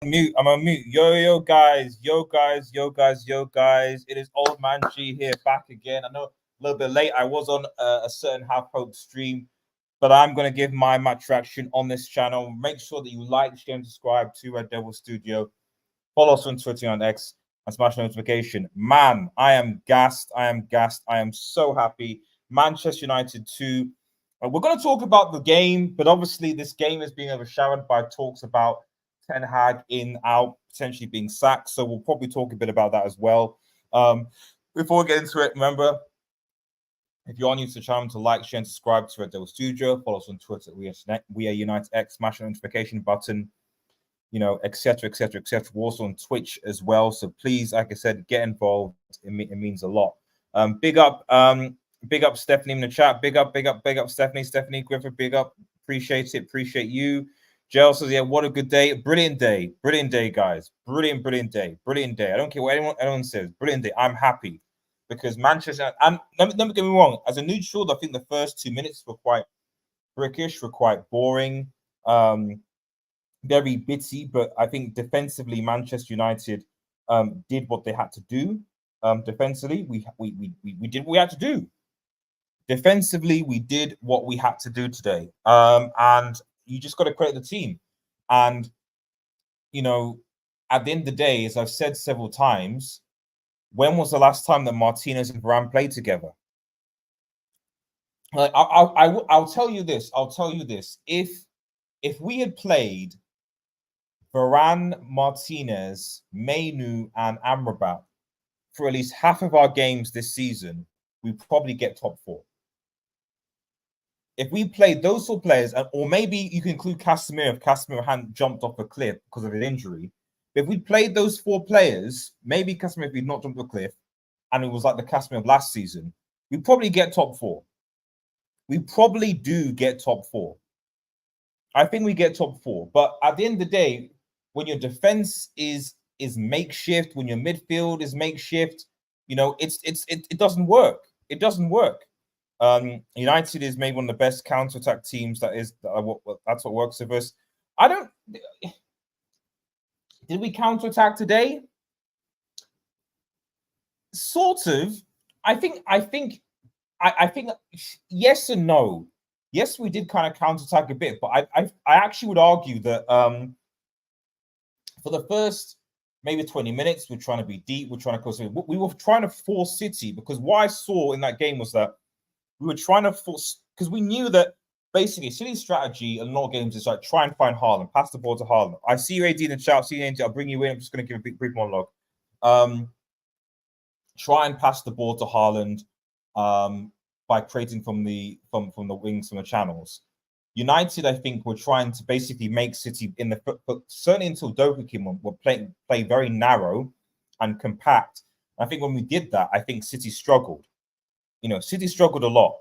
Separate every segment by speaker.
Speaker 1: mute. I'm on mute. Yo, guys. It is Old Man G here, back again. I know a little bit late. I was on a certain Half Hope stream, but I'm going to give my match reaction on this channel. Make sure that you like, share, and subscribe to Red Devil Studio. Follow us on Twitter and X and smash notification. Man, I am gassed. I am so happy. Manchester United 2. We're going to talk about the game, but obviously this game is being overshadowed by talks about Ten Hag in out, potentially being sacked. So we'll probably talk a bit about that as well. Before we get into it, remember, if you're new to the channel, to like, share, and subscribe to Red Devil Studio. Follow us on Twitter. We are United X. Smash the notification button, you know, etc. We're also on Twitch as well. So please, like I said, get involved. It means a lot. Big up Stephanie in the chat. Big up Stephanie. Stephanie Griffith, big up. Appreciate it. Appreciate you. Jill says, yeah, what a good day. Brilliant day, guys. Brilliant day. I don't care what anyone says. Brilliant day. I'm happy because Manchester, and let me get me wrong, as a neutral, I think the first 2 minutes were quite brickish, were quite boring, very bitty, but I think defensively, Manchester United did what they had to do. Defensively, we did what we had to do. Defensively, we did what we had to do today. And you just got to credit the team. And, you know, at the end of the day, as I've said several times, when was the last time that Martinez and Varane played together? Like, I'll tell you this. If we had played Varane, Martinez, Mainoo, and Amrabat for at least half of our games this season, we probably get top 4. If we played those 4 players, or maybe you can include Casemiro if Casemiro hadn't jumped off a cliff because of an injury. If we played those 4 players, maybe Casemiro if he'd not jumped off a cliff, and it was like the Casemiro of last season, we probably get top 4. We probably do get top 4. I think we get top 4. But at the end of the day, when your defense is makeshift, when your midfield is makeshift, you know, it doesn't work. It doesn't work. United is maybe one of the best counter-attack teams. That's what works with us. Did we counter-attack today? Sort of. I think yes and no. Yes, we did kind of counter-attack a bit, but I actually would argue that for the first maybe 20 minutes, we're trying to be deep, we're trying to close. We were trying to force City, because what I saw in that game was that we were trying to force, because we knew that basically City's strategy in a lot of games is like try and find Haaland, pass the ball to Haaland. I see you, AD, in the chat. See you, AD. I'll bring you in. I'm just going to give a brief monologue. Try and pass the ball to Haaland by creating from the wings, from the channels. United, I think, were trying to basically make City in the certainly until Doku came on, were play very narrow and compact. I think when we did that, I think City struggled. You know, City struggled a lot.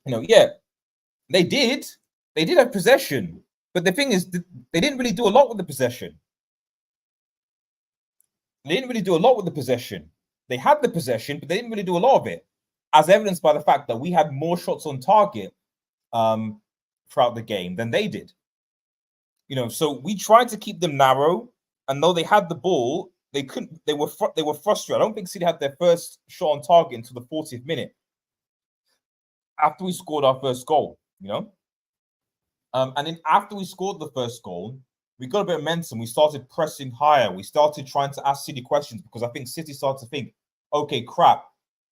Speaker 1: You know, yeah, they did. They did have possession. But the thing is, they didn't really do a lot with the possession. They had the possession, but they didn't really do a lot of it, as evidenced by the fact that we had more shots on target throughout the game than they did. You know, so we tried to keep them narrow, and though they had the ball, they couldn't. They were frustrated. I don't think City had their first shot on target until the 40th minute, after we scored our first goal. You know, and then after we scored the first goal, we got a bit of momentum. We started pressing higher. We started trying to ask City questions, because I think City started to think, okay, crap,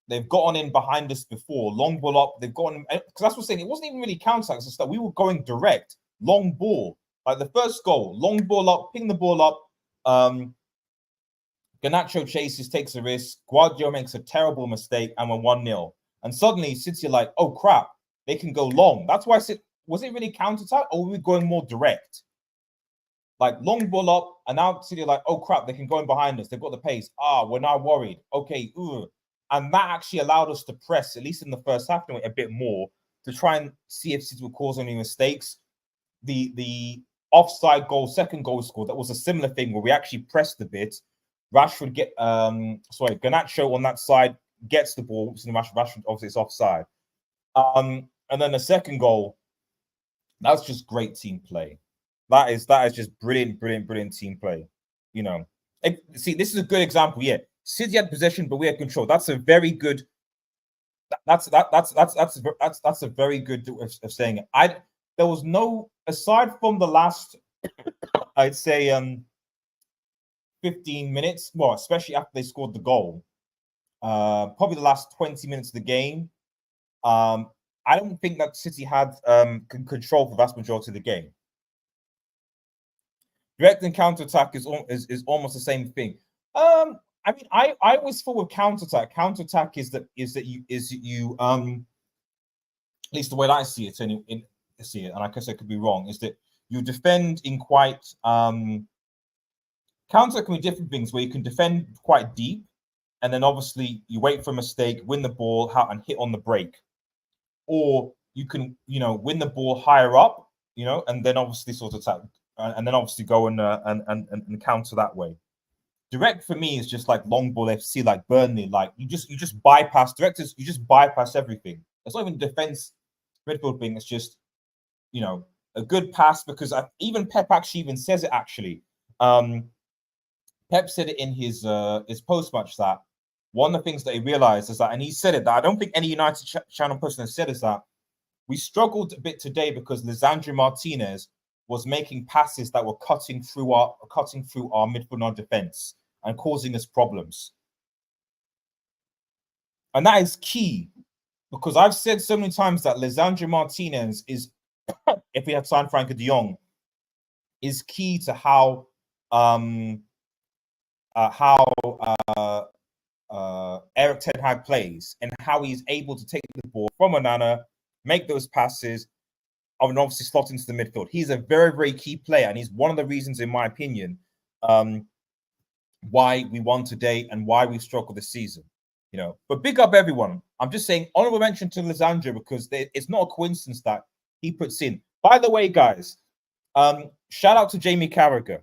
Speaker 1: they've gotten in behind us before, long ball up. They've gotten, because that's what I'm saying. It wasn't even really counter-attacks and stuff. We were going direct, long ball. Like the first goal, long ball up, ping the ball up. Garnacho chases, takes a risk. Guardiola makes a terrible mistake, and we're 1-0. And suddenly, City are like, oh, crap, they can go long. That's why I said, was it really counter-attack, or were we going more direct? Like, long ball up, and now City are like, oh, crap, they can go in behind us. They've got the pace. We're now worried. Okay, And that actually allowed us to press, at least in the first half, a bit more, to try and see if City would cause any mistakes. The offside goal, second goal scored, that was a similar thing where we actually pressed a bit. Rashford Garnacho on that side gets the ball. Rashford obviously it's offside. And then the second goal, that's just great team play. That is just brilliant team play. You know, see, this is a good example. Yeah, City had possession, but we had control. That's a very good. That's a very good of saying it. There was no, aside from the last, I'd say 15 minutes. Well, especially after they scored the goal. Probably the last 20 minutes of the game. I don't think that City had control for the vast majority of the game. Direct and counter-attack is almost the same thing. I mean, I always thought with counter-attack. Counter-attack is that you at least the way that I see it, and and I guess I could be wrong, is that you defend in quite counter can be different things where you can defend quite deep, and then obviously you wait for a mistake, win the ball, and hit on the break, or you can win the ball higher up, and then obviously sort of attack, and then obviously go and counter that way. Direct for me is just like long ball FC, like Burnley, like you just bypass directors, you just bypass everything. It's not even defense midfield thing. It's just a good pass, because even Pep actually even says it actually. Pep said it in his post match that one of the things that he realized is that, and he said it, that I don't think any United channel person has said, is that we struggled a bit today because Lisandro Martinez was making passes that were cutting through our midfield and our defense and causing us problems. And that is key, because I've said so many times that Lisandro Martinez is, if we had signed Frankie de Jong, is key to how Erik Ten Hag plays, and how he's able to take the ball from Onana, make those passes, and obviously slot into the midfield. He's a very, very key player, and he's one of the reasons, in my opinion, why we won today and why we struggled this season. But big up everyone. I'm just saying honorable mention to Lisandro, because it's not a coincidence that he puts in. By the way, guys, shout out to Jamie Carragher.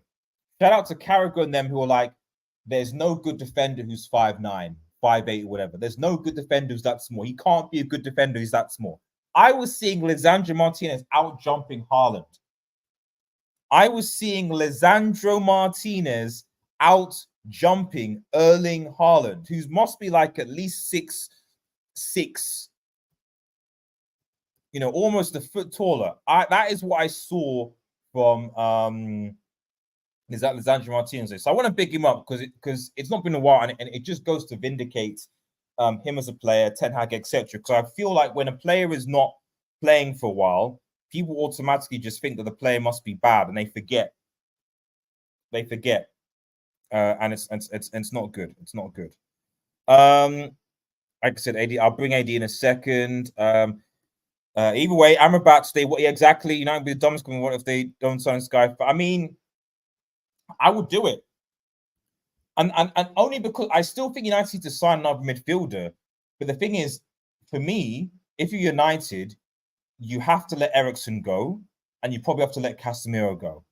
Speaker 1: Shout out to Carragher and them, who are like, there's no good defender who's 5'9", 5'8", whatever. There's no good defender who's that small. He can't be a good defender who's that small. I was seeing Lisandro Martinez out jumping Haaland. I was seeing Lisandro Martinez out jumping Erling Haaland, who must be like at least 6'6", almost a foot taller. That is what I saw from Lisandro Martinez. So I want to big him up, because it's not been a while, and it just goes to vindicate him as a player, Ten Hag, etc. Because I feel like when a player is not playing for a while, people automatically just think that the player must be bad, and they forget. And it's not good. It's not good. Like I said, AD, I'll bring AD in a second. Either way, Amrabat today. What exactly? United be the dumbest. What if they don't sign this guy? But I mean, I would do it. And only because I still think United need to sign another midfielder. But the thing is, for me, if you're United, you have to let Eriksen go, and you probably have to let Casemiro go.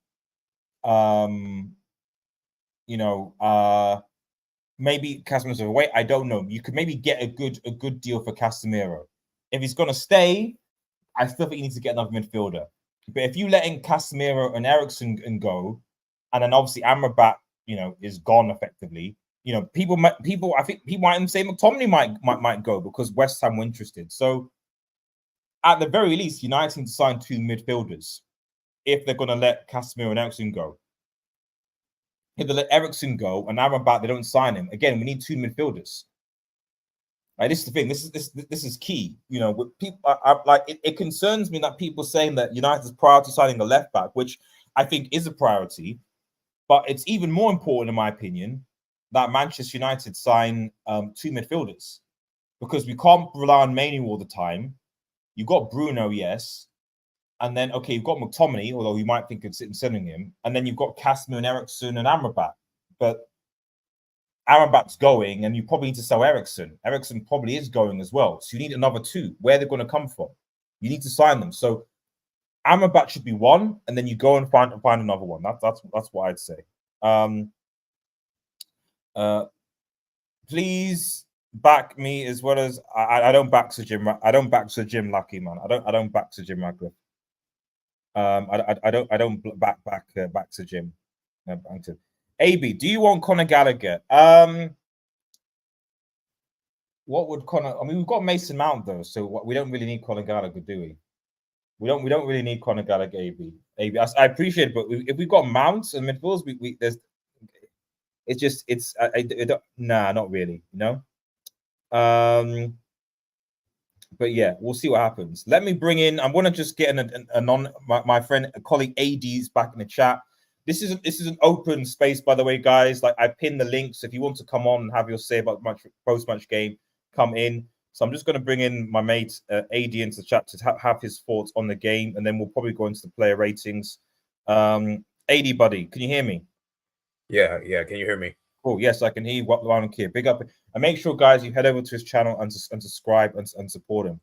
Speaker 1: Maybe Casemiro's away. I don't know. You could maybe get a good deal for Casemiro. If he's gonna stay, I still think you need to get another midfielder. But if you letting Casemiro and Eriksen go, and then obviously Amrabat, is gone effectively. People I think people might even say McTominay might go, because West Ham were interested. So at the very least, United need to sign 2 midfielders if they're going to let Casemiro and Eriksen go. If they let Eriksen go and Amrabat, they don't sign him, again, we need 2 midfielders. Right, this is the thing. This is key. With people, it concerns me that people saying that United's prior to signing a left back, which I think is a priority. But it's even more important, in my opinion, that Manchester United sign 2 midfielders, because we can't rely on mainoo all the time. You've got Bruno, yes. And then, okay, you've got McTominay, although you might think of selling him. And then you've got Casemiro and Eriksen and Amrabat. But Amrabat's going, and you probably need to sell Eriksen. Eriksen probably is going as well. So you need another 2. Where they're going to come from? You need to sign them. So Amrabat should be 1, and then you go and find another one. That's what I'd say. Please back me, as well as I don't back Sir Jim. I don't back Sir Jim Lucky, man. I don't back Sir Jim Radcliffe. I don't back to Jim. AB, do you want Conor Gallagher? What would Conor? I mean, we've got Mason Mount though, so we don't really need Conor Gallagher, do we? We don't really need Conor Gallagher. AB. I appreciate it, but if we've got Mounts and midfielders, there's. Nah, not really. You know. But yeah, we'll see what happens. Let me bring in. I'm going to just get my friend, a colleague AD's back in the chat. This is an open space, by the way, guys. Like I pinned the link, so if you want to come on and have your say about post-match game, come in. So I'm just going to bring in my mate AD into the chat to have his thoughts on the game, and then we'll probably go into the player ratings. AD, buddy, can you hear me?
Speaker 2: Yeah. Can you hear me?
Speaker 1: Cool. Yes, I can hear you loud and clear. Big up. And make sure, guys, you head over to his channel and subscribe and support him.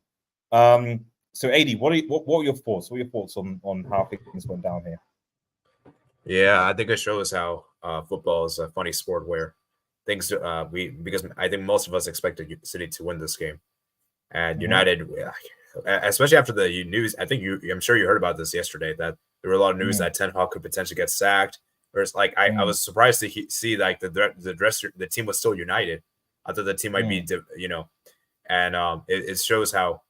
Speaker 1: So, AD, what are your thoughts? What are your thoughts on how things went down here?
Speaker 2: Yeah, I think it shows how football is a funny sport where things because I think most of us expected City to win this game, and United, especially after the news. I think I'm sure you heard about this yesterday, that there were a lot of news that Ten Hag could potentially get sacked. Whereas, like, I was surprised to see like the team was still united. I thought the team might be, and it shows how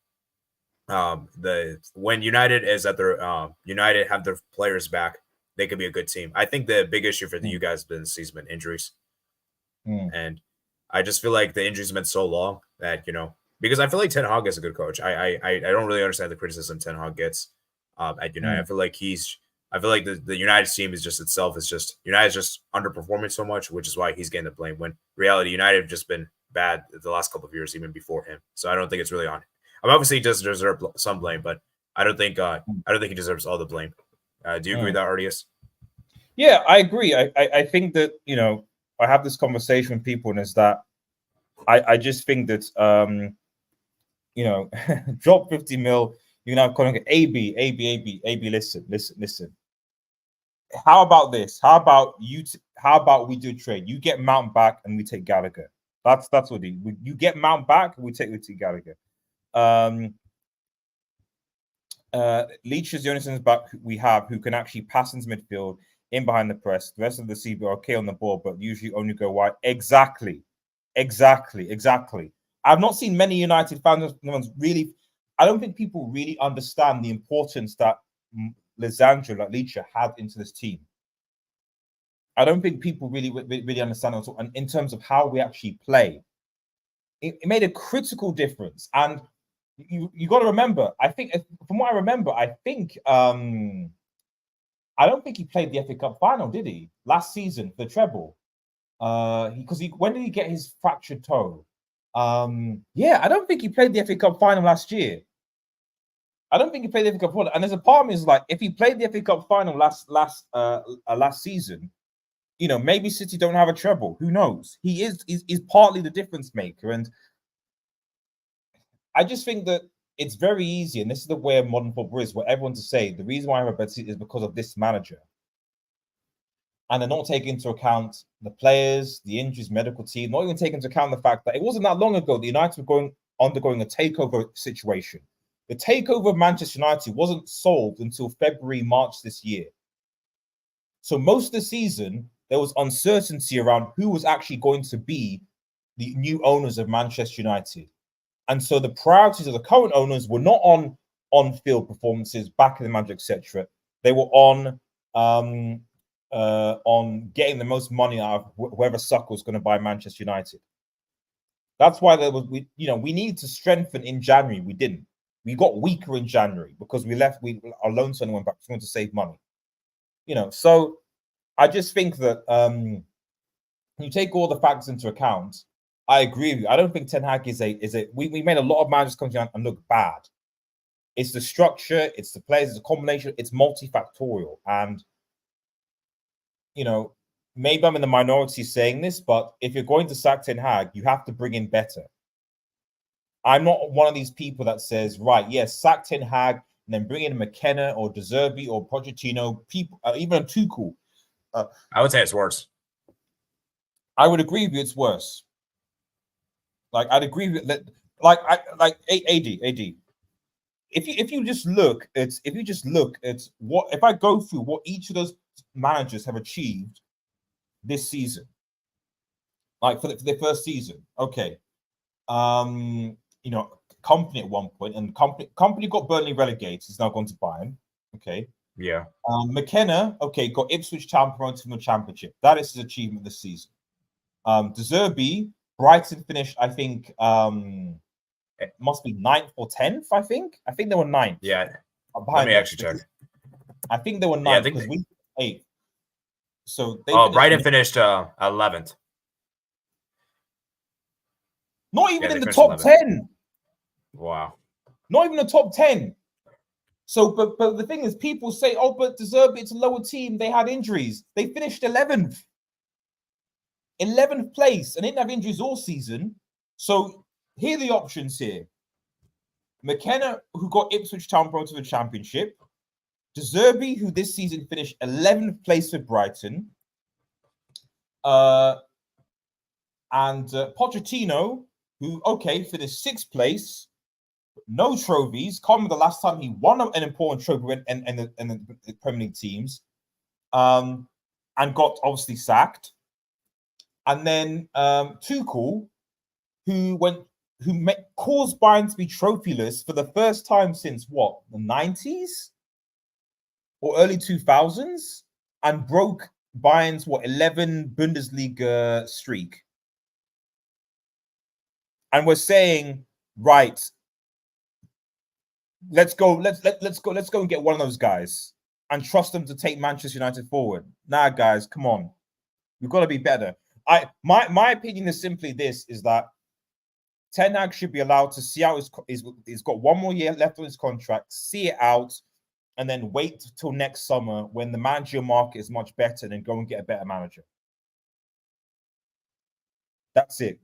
Speaker 2: when United is at their United have their players back, they could be a good team. I think the big issue for you guys this season has been injuries, and I just feel like the injuries have been so long that because I feel like Ten Hag is a good coach. I don't really understand the criticism Ten Hag gets at United. I feel like the United team is just United's just underperforming so much, which is why he's getting the blame. When in reality, United have just been bad the last couple of years, even before him. So I don't think it's really on him. Obviously, he does deserve some blame, but I don't think he deserves all the blame. Do you agree with that, Ardius?
Speaker 1: Yeah, I agree. I think that I have this conversation with people, and is that I just think that drop 50 mil. You know, calling it AB. Listen. How about this? How about we do a trade? You get Mount back, and we take Gallagher. That's what you get Mount back, and we take Gallagher. Leach is the only center back we have who can actually pass into midfield, in behind the press. The rest of the CB are okay on the ball, but usually only go wide. Exactly. I've not seen many United fans really. I don't think people really understand the importance that Lisandro, like Leach, had into this team. I don't think people really understand it. And in terms of how we actually play, it made a critical difference. And you got to remember, I think, from what I remember, I don't think he played the FA Cup final, did he? Last season, the treble. Because when did he get his fractured toe? I don't think he played the FA Cup final last year. I don't think he played the FA Cup final. And there's a part of me is like, if he played the FA Cup final last season, maybe City don't have a treble. Who knows? He's partly the difference maker. And I just think that it's very easy, and this is the way of modern football is, where everyone to say the reason why I have a better City is because of this manager. And they're not taking into account the players, the injuries, medical team, not even taking into account the fact that it wasn't that long ago the United were undergoing a takeover situation. The takeover of Manchester United wasn't solved until February, March this year. So most of the season, there was uncertainty around who was actually going to be the new owners of Manchester United. And so the priorities of the current owners were not on-field performances, back in the manager, etc. They were on getting the most money out of whoever sucker was going to buy Manchester United. That's why we needed to strengthen in January. We didn't. We got weaker in January because our loan signing went back. We wanted to save money. So I just think that you take all the factors into account. I agree with you. I don't think Ten Hag is a. We made a lot of managers come down and look bad. It's the structure, it's the players, it's a combination, it's multifactorial. And maybe I'm in the minority saying this, but if you're going to sack Ten Hag, you have to bring in better. I'm not one of these people that says, right, yes, sack Ten Hag and then bring in McKenna or De Zerbi or Pochettino, people, even Tuchel.
Speaker 2: I would say it's worse.
Speaker 1: I would agree with you. It's worse. Like I'd agree with that. Like AD. if you just look at what, if I go through what each of those managers have achieved this season, like for their first season, okay, you know, Company at one point, and Company got Burnley relegated. He's now gone to Bayern. Okay.
Speaker 2: Yeah.
Speaker 1: McKenna, okay, got Ipswich Town promoted from the Championship. That is his achievement this season. De Zerbi, Brighton finished, I think, it must be 9th or 10th, I think. I think they were 9th.
Speaker 2: Yeah. Let me actually check.
Speaker 1: I think they were 9th because we 8th. So they
Speaker 2: Brighton finished 11th.
Speaker 1: Not even in the top 10.
Speaker 2: Wow.
Speaker 1: Not even the top 10. So, but the thing is, people say, oh, but De Zerbi, it's a lower team. They had injuries. They finished 11th. 11th place, and didn't have injuries all season. So here are the options here. McKenna, who got Ipswich Town promoted to the Championship. De Zerbi, who this season finished 11th place for Brighton. And Pochettino, who, okay, finished 6th place. No trophies. Can't remember the last time he won an important trophy in the Premier League teams. And got obviously sacked. And then Tuchel, who caused Bayern to be trophyless for the first time since what, the 90s or early 2000s, and broke Bayern's 11 Bundesliga streak. And we're saying, right, let's go and get one of those guys and trust them to take Manchester United forward. Nah, guys, come on, we've got to be better. My opinion is simply this: is that Ten Hag should be allowed to see out he's got one more year left on his contract, see it out, and then wait till next summer when the managerial market is much better, and then go and get a better manager. That's it.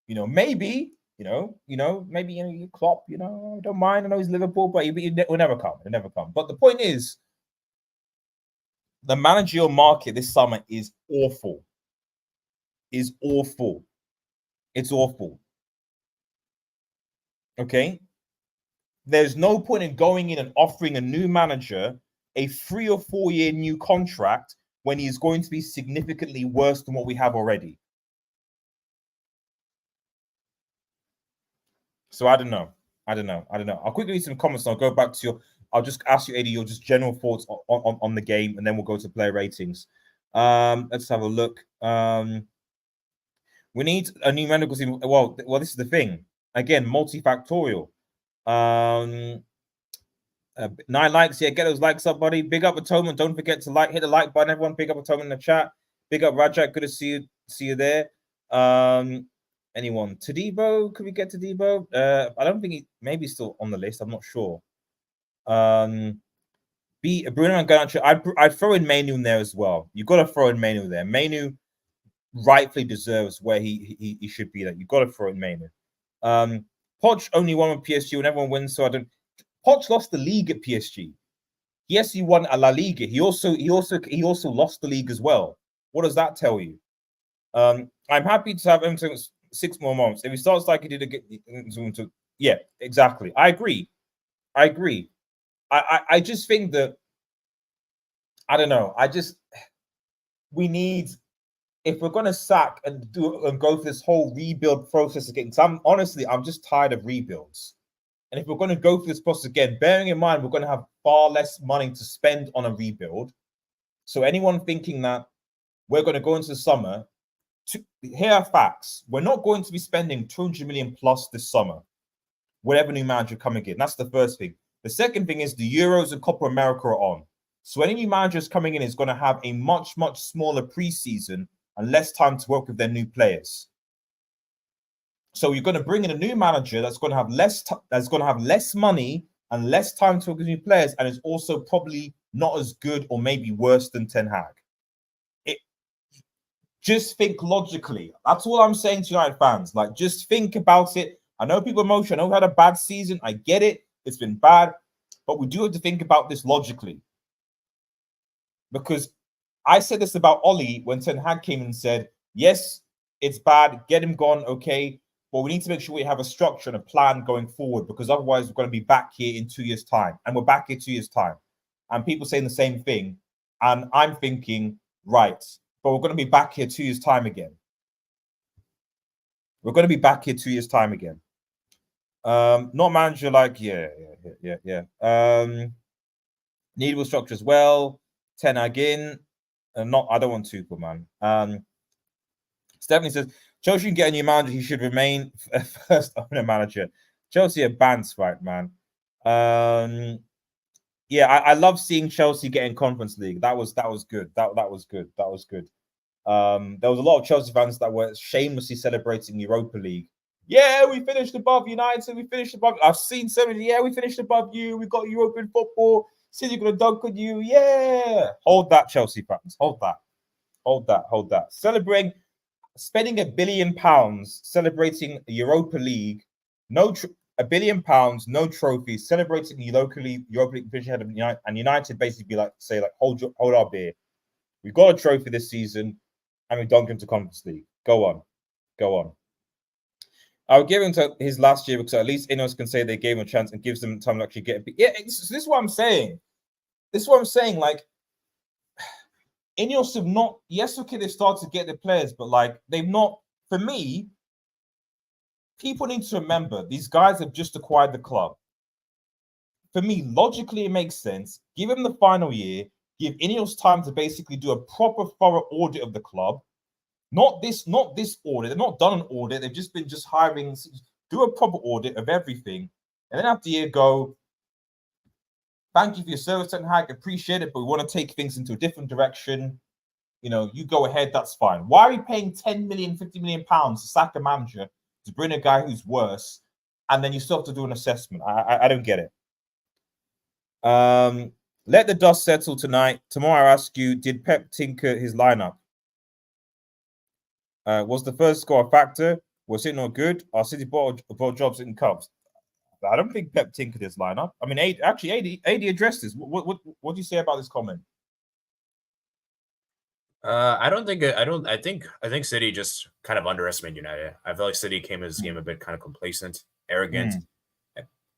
Speaker 1: Maybe maybe Klopp. I don't mind. I know he's Liverpool, but it will never come. It'll never come. But the point is, the managerial market this summer is awful. It's awful. Okay? There's no point in going in and offering a new manager a 3 or 4 year new contract when he's going to be significantly worse than what we have already. So I don't know. I'll quickly read some comments and I'll go back to I'll just ask you, AD, your just general thoughts on the game, and then we'll go to player ratings. Let's have a look. We need a new medical team. Well, this is the thing. Again, multifactorial. 9 likes. Yeah, get those likes up, buddy. Big up Atonement. Don't forget to hit the like button, everyone. Big up Atonement in the chat. Big up Rajat. Good to see you there. Anyone? Tadibo? Could we get Tadibo? I don't think maybe he's still on the list. I'm not sure. Bruno and Garnacho. I'd throw in Mainoo in there as well. You've got to throw in Mainoo there. Mainoo rightfully deserves where he should be. That you've got to throw in Mainoo. Poch only won with PSG when everyone wins, so I don't. Poch lost the league at PSG. Yes, he won a La Liga. He also lost the league as well. What does that tell you? I'm happy to have him 6 more months. If he starts like he did again, yeah, exactly. I agree. I just think that I don't know. We need, if we're gonna sack and go through this whole rebuild process again. So I'm just tired of rebuilds. And if we're going to go through this process again, bearing in mind we're going to have far less money to spend on a rebuild. So anyone thinking that we're going to go into the summer, here are facts. We're not going to be spending 200 million plus this summer, whatever new manager coming in. That's the first thing. The second thing is the Euros and Copa America are on. So any new managers coming in is going to have a much, much smaller preseason and less time to work with their new players. So you're going to bring in a new manager that's going to have less money and less time to work with new players, and is also probably not as good or maybe worse than Ten Hag. Just think logically. That's all I'm saying to United fans. Like, just think about it. I know people emotional. I know we had a bad season. I get it. It's been bad. But we do have to think about this logically. Because I said this about Oli when Ten Hag came and said, yes, it's bad. Get him gone. Okay. but we need to make sure we have a structure and a plan going forward, because otherwise we're going to be back here in 2 years' time, and we're back here 2 years' time, and people saying the same thing, and I'm thinking, right, but we're going to be back here 2 years' time again. We're going to be back here 2 years' time again. Not manager like yeah. Needable structure as well. 10 again. Not, I don't want Tuchel, man. Stephanie says Chelsea can get a new manager. He should remain first owner manager. Chelsea are bands, right, man. Yeah, I love seeing Chelsea getting Conference League. That was good. That was good. That was good. There was a lot of Chelsea fans that were shamelessly celebrating Europa League. Yeah, we finished above United. We finished above. I've seen so many. Yeah, we finished above you. We got European football. City gonna dunk on you. Yeah, hold that, Chelsea fans. Hold that. Hold that. Hold that. Celebrating, spending £1 billion celebrating the Europa League. No, £1 billion, no trophies. Celebrating the Europa League finish ahead of United, and United basically be like, say, like, hold our beer. We got a trophy this season, and we dunked into Conference League. Go on. I'll give him to his last year because at least Ineos can say they gave him a chance and gives them time to actually get it. Yeah, this is what I'm saying. Like, Ineos have not, yes, okay, they've started to get the players, but like, they've not, for me, people need to remember these guys have just acquired the club. For me, logically, it makes sense. Give them the final year, give Ineos time to basically do a proper, thorough audit of the club. Not this audit. They're not done an audit. They've just been hiring. Do a proper audit of everything, and then after the year, go. Thank you for your service, Ten Hag. Appreciate it, but we want to take things into a different direction. You know, you go ahead. That's fine. Why are we paying 10 million, 50 million pounds to sack a manager to bring a guy who's worse, and then you still have to do an assessment? I don't get it. Let the dust settle tonight. Tomorrow, I ask you: did Pep tinker his lineup? Was the first score a factor? Was it not good? Our City bought jobs in Cubs. I don't think Pep tinkered his lineup. I mean, AD addressed this. What do you say about this comment?
Speaker 2: I think City just kind of underestimated United. I feel like City came in this game a bit kind of complacent, arrogant,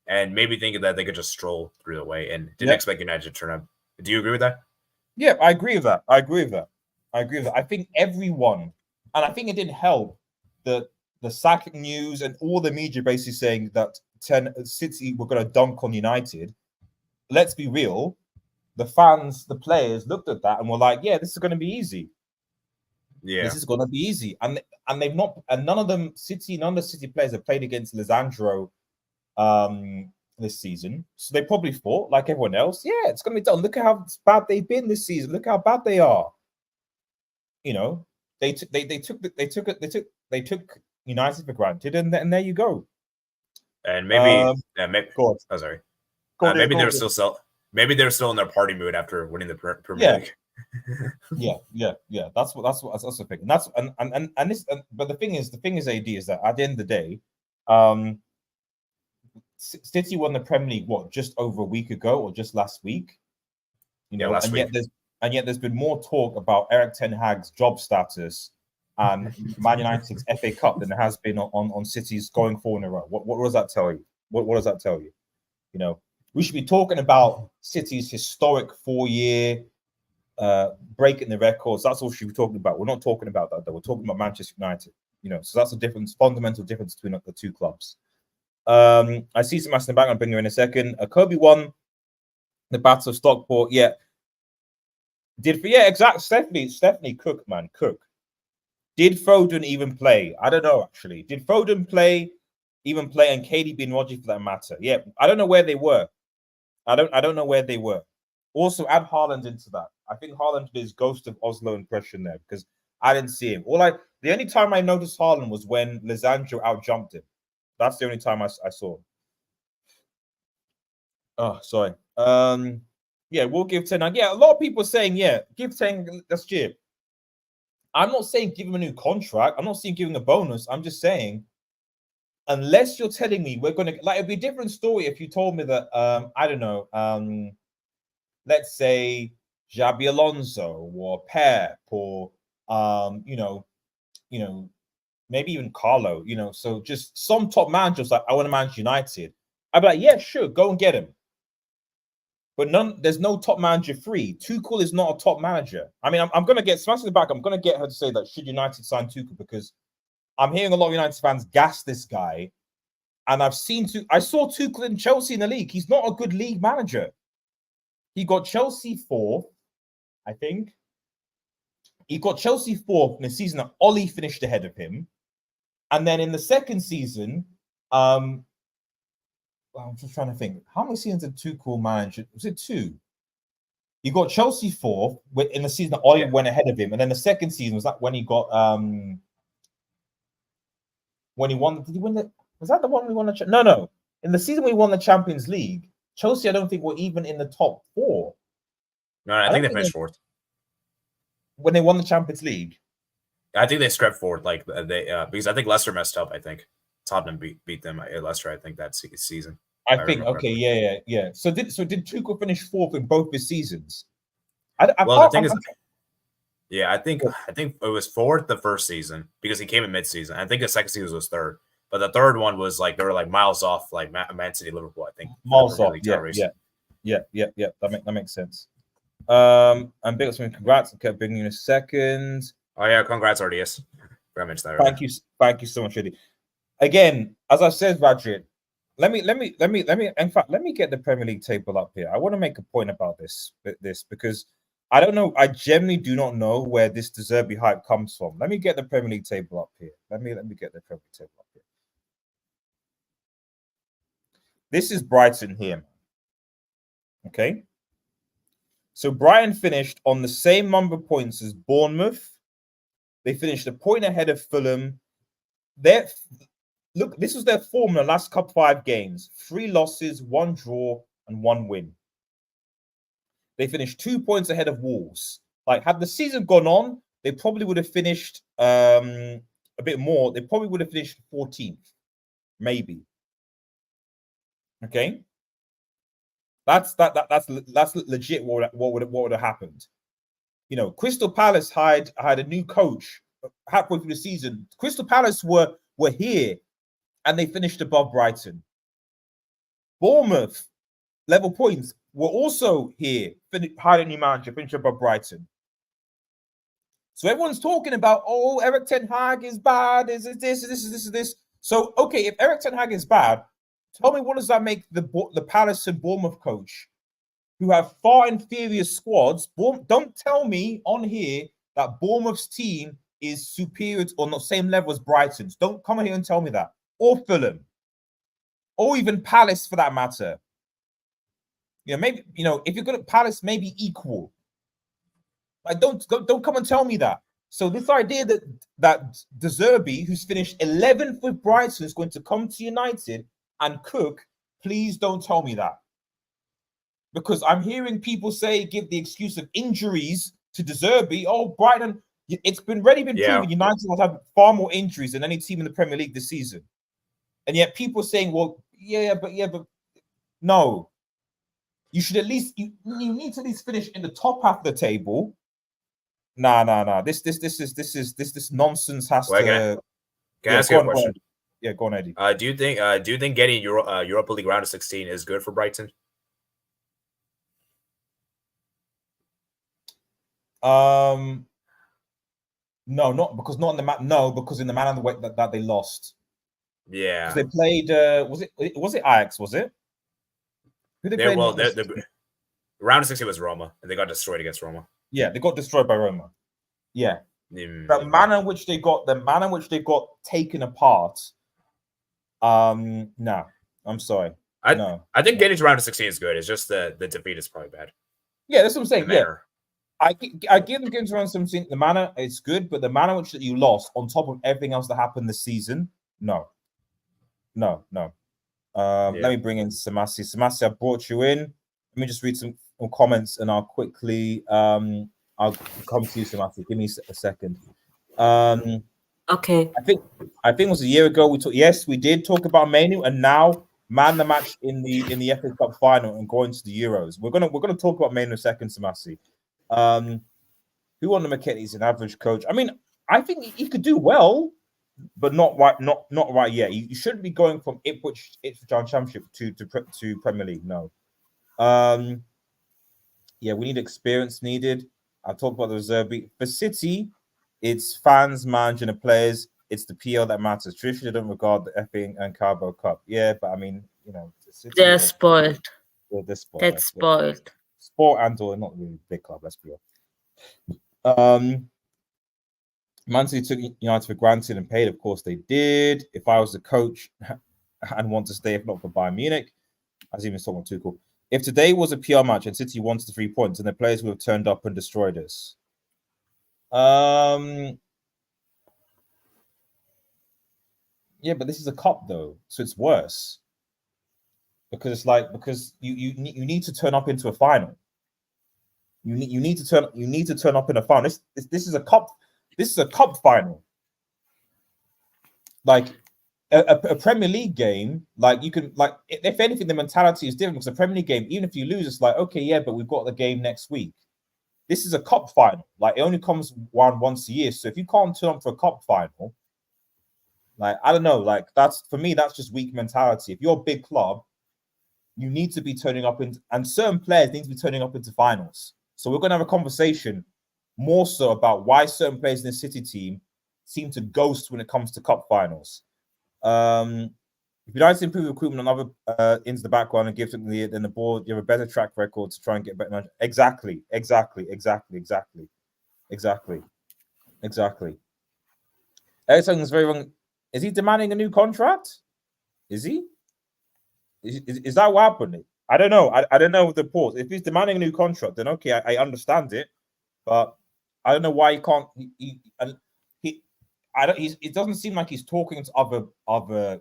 Speaker 2: and maybe thinking that they could just stroll through the way and didn't expect United to turn up. Do you agree with that? Yeah, I agree with that. I think everyone. And I think it didn't help the sack news and all the media basically saying that City were going to dunk on United. Let's be real. The fans, the players looked at that and were like, yeah, this is going to be easy. Yeah. This is going to be easy. And they've not, and none of the City players have played against Alejandro this season. So they probably thought, like everyone else, yeah, it's going to be done. Look at how bad they've been this season. Look how bad they are. You know, They took United for granted, and there you go. And maybe, oh, sorry. Maybe they're still in their party mood after winning the Premier League. Yeah. That's the thing. But the thing is, AD, is that at the end of the day, City won the Premier League just over a week ago or just last week. You know, last week. Yet there's been more talk about Erik Ten Hag's job status and Man United's FA Cup than there has been on City's going 4 in a row. What does that tell you? What does that tell you? You know, we should be talking about City's historic 4-year breaking the records. That's all we should be talking about. We're not talking about that, though. We're talking about Manchester United. You know, so that's a fundamental difference between the two clubs. I see some asking back. I'll bring you in a second. Kobbie won the Battle of Stockport. Yeah. Exactly. Stephanie Cook, man. Cook. Did Foden even play? I don't know, actually. Did Foden even play, and KDB and Rodri for that matter? Yeah, I don't know where they were. I don't know where they were. Also, add Haaland into that. I think Haaland did his Ghost of Oslo impression there because I didn't see him. The only time I noticed Haaland was when Lisandro outjumped him. That's the only time I saw him. Oh, sorry. Yeah, we'll give 10. Yeah, a lot of people are saying, yeah, give 10. That's cheap. I'm not saying give him a new contract. I'm not saying give him a bonus. I'm just saying, unless you're telling me we're going to, it'd be a different story if you told me that, I don't know, let's say Xabi Alonso or Pep or,
Speaker 1: maybe even Carlo, so just some top managers like, I want to manage United. I'd be like, yeah, sure, go and get him. But there's no top manager free. Tuchel is not a top manager. I mean, I'm going to get Smash in the back. I'm going to get her to say that should United sign Tuchel, because I'm hearing a lot of United fans gas this guy. And I saw Tuchel in Chelsea in the league. He's not a good league manager. He got Chelsea 4th, I think. He got Chelsea 4th in the season that Ollie finished ahead of him. And then in the second season, I'm just trying to think. How many seasons did Tuchel manage? Was it 2? He got Chelsea 4th in the season that Ollie went ahead of him. And then the second season, was that when he got... when he won... Did he win the... Was that the one we won the... No. In the season we won the Champions League, Chelsea, I don't think were even in the top 4.
Speaker 2: No, I think they finished 4th.
Speaker 1: When they won the Champions League?
Speaker 2: I think they scraped 4th, because I think Leicester messed up, I think. Tottenham beat them at Leicester, I think, that season.
Speaker 1: I think, okay, yeah. So did Tuchel finish 4th in both his seasons? I think
Speaker 2: it was 4th the first season, because he came in mid-season. I think the second season was 3rd. But the third one was they were miles off, Man City, Liverpool, I think.
Speaker 1: Miles off, yeah. That makes sense. And big ups, congrats. Okay, bringing you in a second.
Speaker 2: Oh yeah, congrats, RDS.
Speaker 1: Thank you so much, Eddie. Again, as I said, Radrit, let me. In fact, let me get the Premier League table up here. I want to make a point about this because I don't know. I genuinely do not know where this De Zerbi hype comes from. Let me get the Premier League table up here. Let me get the Premier League table up here. This is Brighton here. Okay. So Brighton finished on the same number of points as Bournemouth. They finished a point ahead of Fulham. This was their form in the last 5 games. 3 losses, 1 draw, and 1 win. They finished 2 points ahead of Wolves. Had the season gone on, they probably would have finished a bit more. They probably would have finished 14th, maybe. Okay, that's legit. What would have happened? Crystal Palace had a new coach halfway through the season. Crystal Palace were here, and they finished above Brighton. Bournemouth, level points, were also here, hired a new manager, finished above Brighton. So everyone's talking about, Erik ten Hag is bad. Is this? So okay, if Erik ten Hag is bad, tell me, what does that make the Palace and Bournemouth coach, who have far inferior squads? Don't tell me on here that Bournemouth's team is superior or not same level as Brighton's. Don't come here and tell me that. Or Fulham. Or even Palace, for that matter. Maybe, if you're good at Palace, maybe equal. Don't come and tell me that. So this idea that De Zerbi, who's finished 11th with Brighton, is going to come to United and cook, please don't tell me that. Because I'm hearing people give the excuse of injuries to De Zerbi. Brighton, it's been proven United will have far more injuries than any team in the Premier League this season. And yet people are saying, but no. You should at least, you need to at least finish in the top half of the table. Nah. This nonsense has to.
Speaker 2: Can I ask you a question?
Speaker 1: Yeah, go on, Eddie.
Speaker 2: Do you think getting Europa League round of 16 is good for Brighton?
Speaker 1: No, because in the manner of the way that they lost.
Speaker 2: Yeah,
Speaker 1: they played. Was it Ajax? Was it? Who they played?
Speaker 2: Well, the round of 16 was Roma, and they got destroyed against Roma.
Speaker 1: Yeah, they got destroyed by Roma. Yeah, the manner in which they got taken apart. No, I'm sorry.
Speaker 2: I think getting to round of 16 is good. It's just the defeat is probably bad.
Speaker 1: Yeah, that's what I'm saying. Yeah, I give them getting to round of 16. The manner is good, but the manner in which that you lost, on top of everything else that happened this season, no. Let me bring in Samasi. Samasi, I brought you in. Let me just read some comments, and I'll quickly I'll come to you, Samasi. Give me a second.
Speaker 3: Okay.
Speaker 1: I think it was a year ago we did talk about mainoo, and now man the match in the FA Cup final and going to the Euros. We're gonna talk about mainoo in a second, Samasi. Who on the McKennie's an average coach? I mean, I think he could do well. but not right, not right yet. You shouldn't be going from Ipswich Town Championship to Premier League. No. Yeah, we need experience needed. I talked about the reserve beat for City. It's fans, manager, and players. It's the PL that matters. Traditionally, don't regard the FA and Carabao Cup. Yeah, but I mean, City.
Speaker 3: They're spoiled.
Speaker 1: They're spoiled.
Speaker 3: That's spoiled.
Speaker 1: Sport and/or not really big club. Let's be honest. Man City took United for granted and paid. Of course, they did. If I was the coach and want to stay, if not for Bayern Munich, as even someone too cool. If today was a PR match and City wanted the 3 points, and the players would have turned up and destroyed us. Yeah, but this is a cup though, so it's worse because you need to turn up into a final. You need to turn up in a final. This is a cup. This is a cup final. Like a Premier League game, like you can if anything, the mentality is different because a Premier League game, even if you lose, it's like okay, yeah, but we've got the game next week. This is a cup final. Like it only comes once a year. So if you can't turn up for a cup final, like I don't know, like that's for me, that's just weak mentality. If you're a big club, you need to be turning up and certain players need to be turning up into finals. So we're going to have a conversation more so about why certain players in the City team seem to ghost when it comes to cup finals. If you'd like to improve recruitment on other into the background and give them the board, you have a better track record to try and get better. Exactly. Ericsson is very wrong. Is he demanding a new contract? Is he? Is that what happened? I don't know. I don't know the pause. If he's demanding a new contract, then okay, I understand it. But I don't know why he can't. It doesn't seem like he's talking to other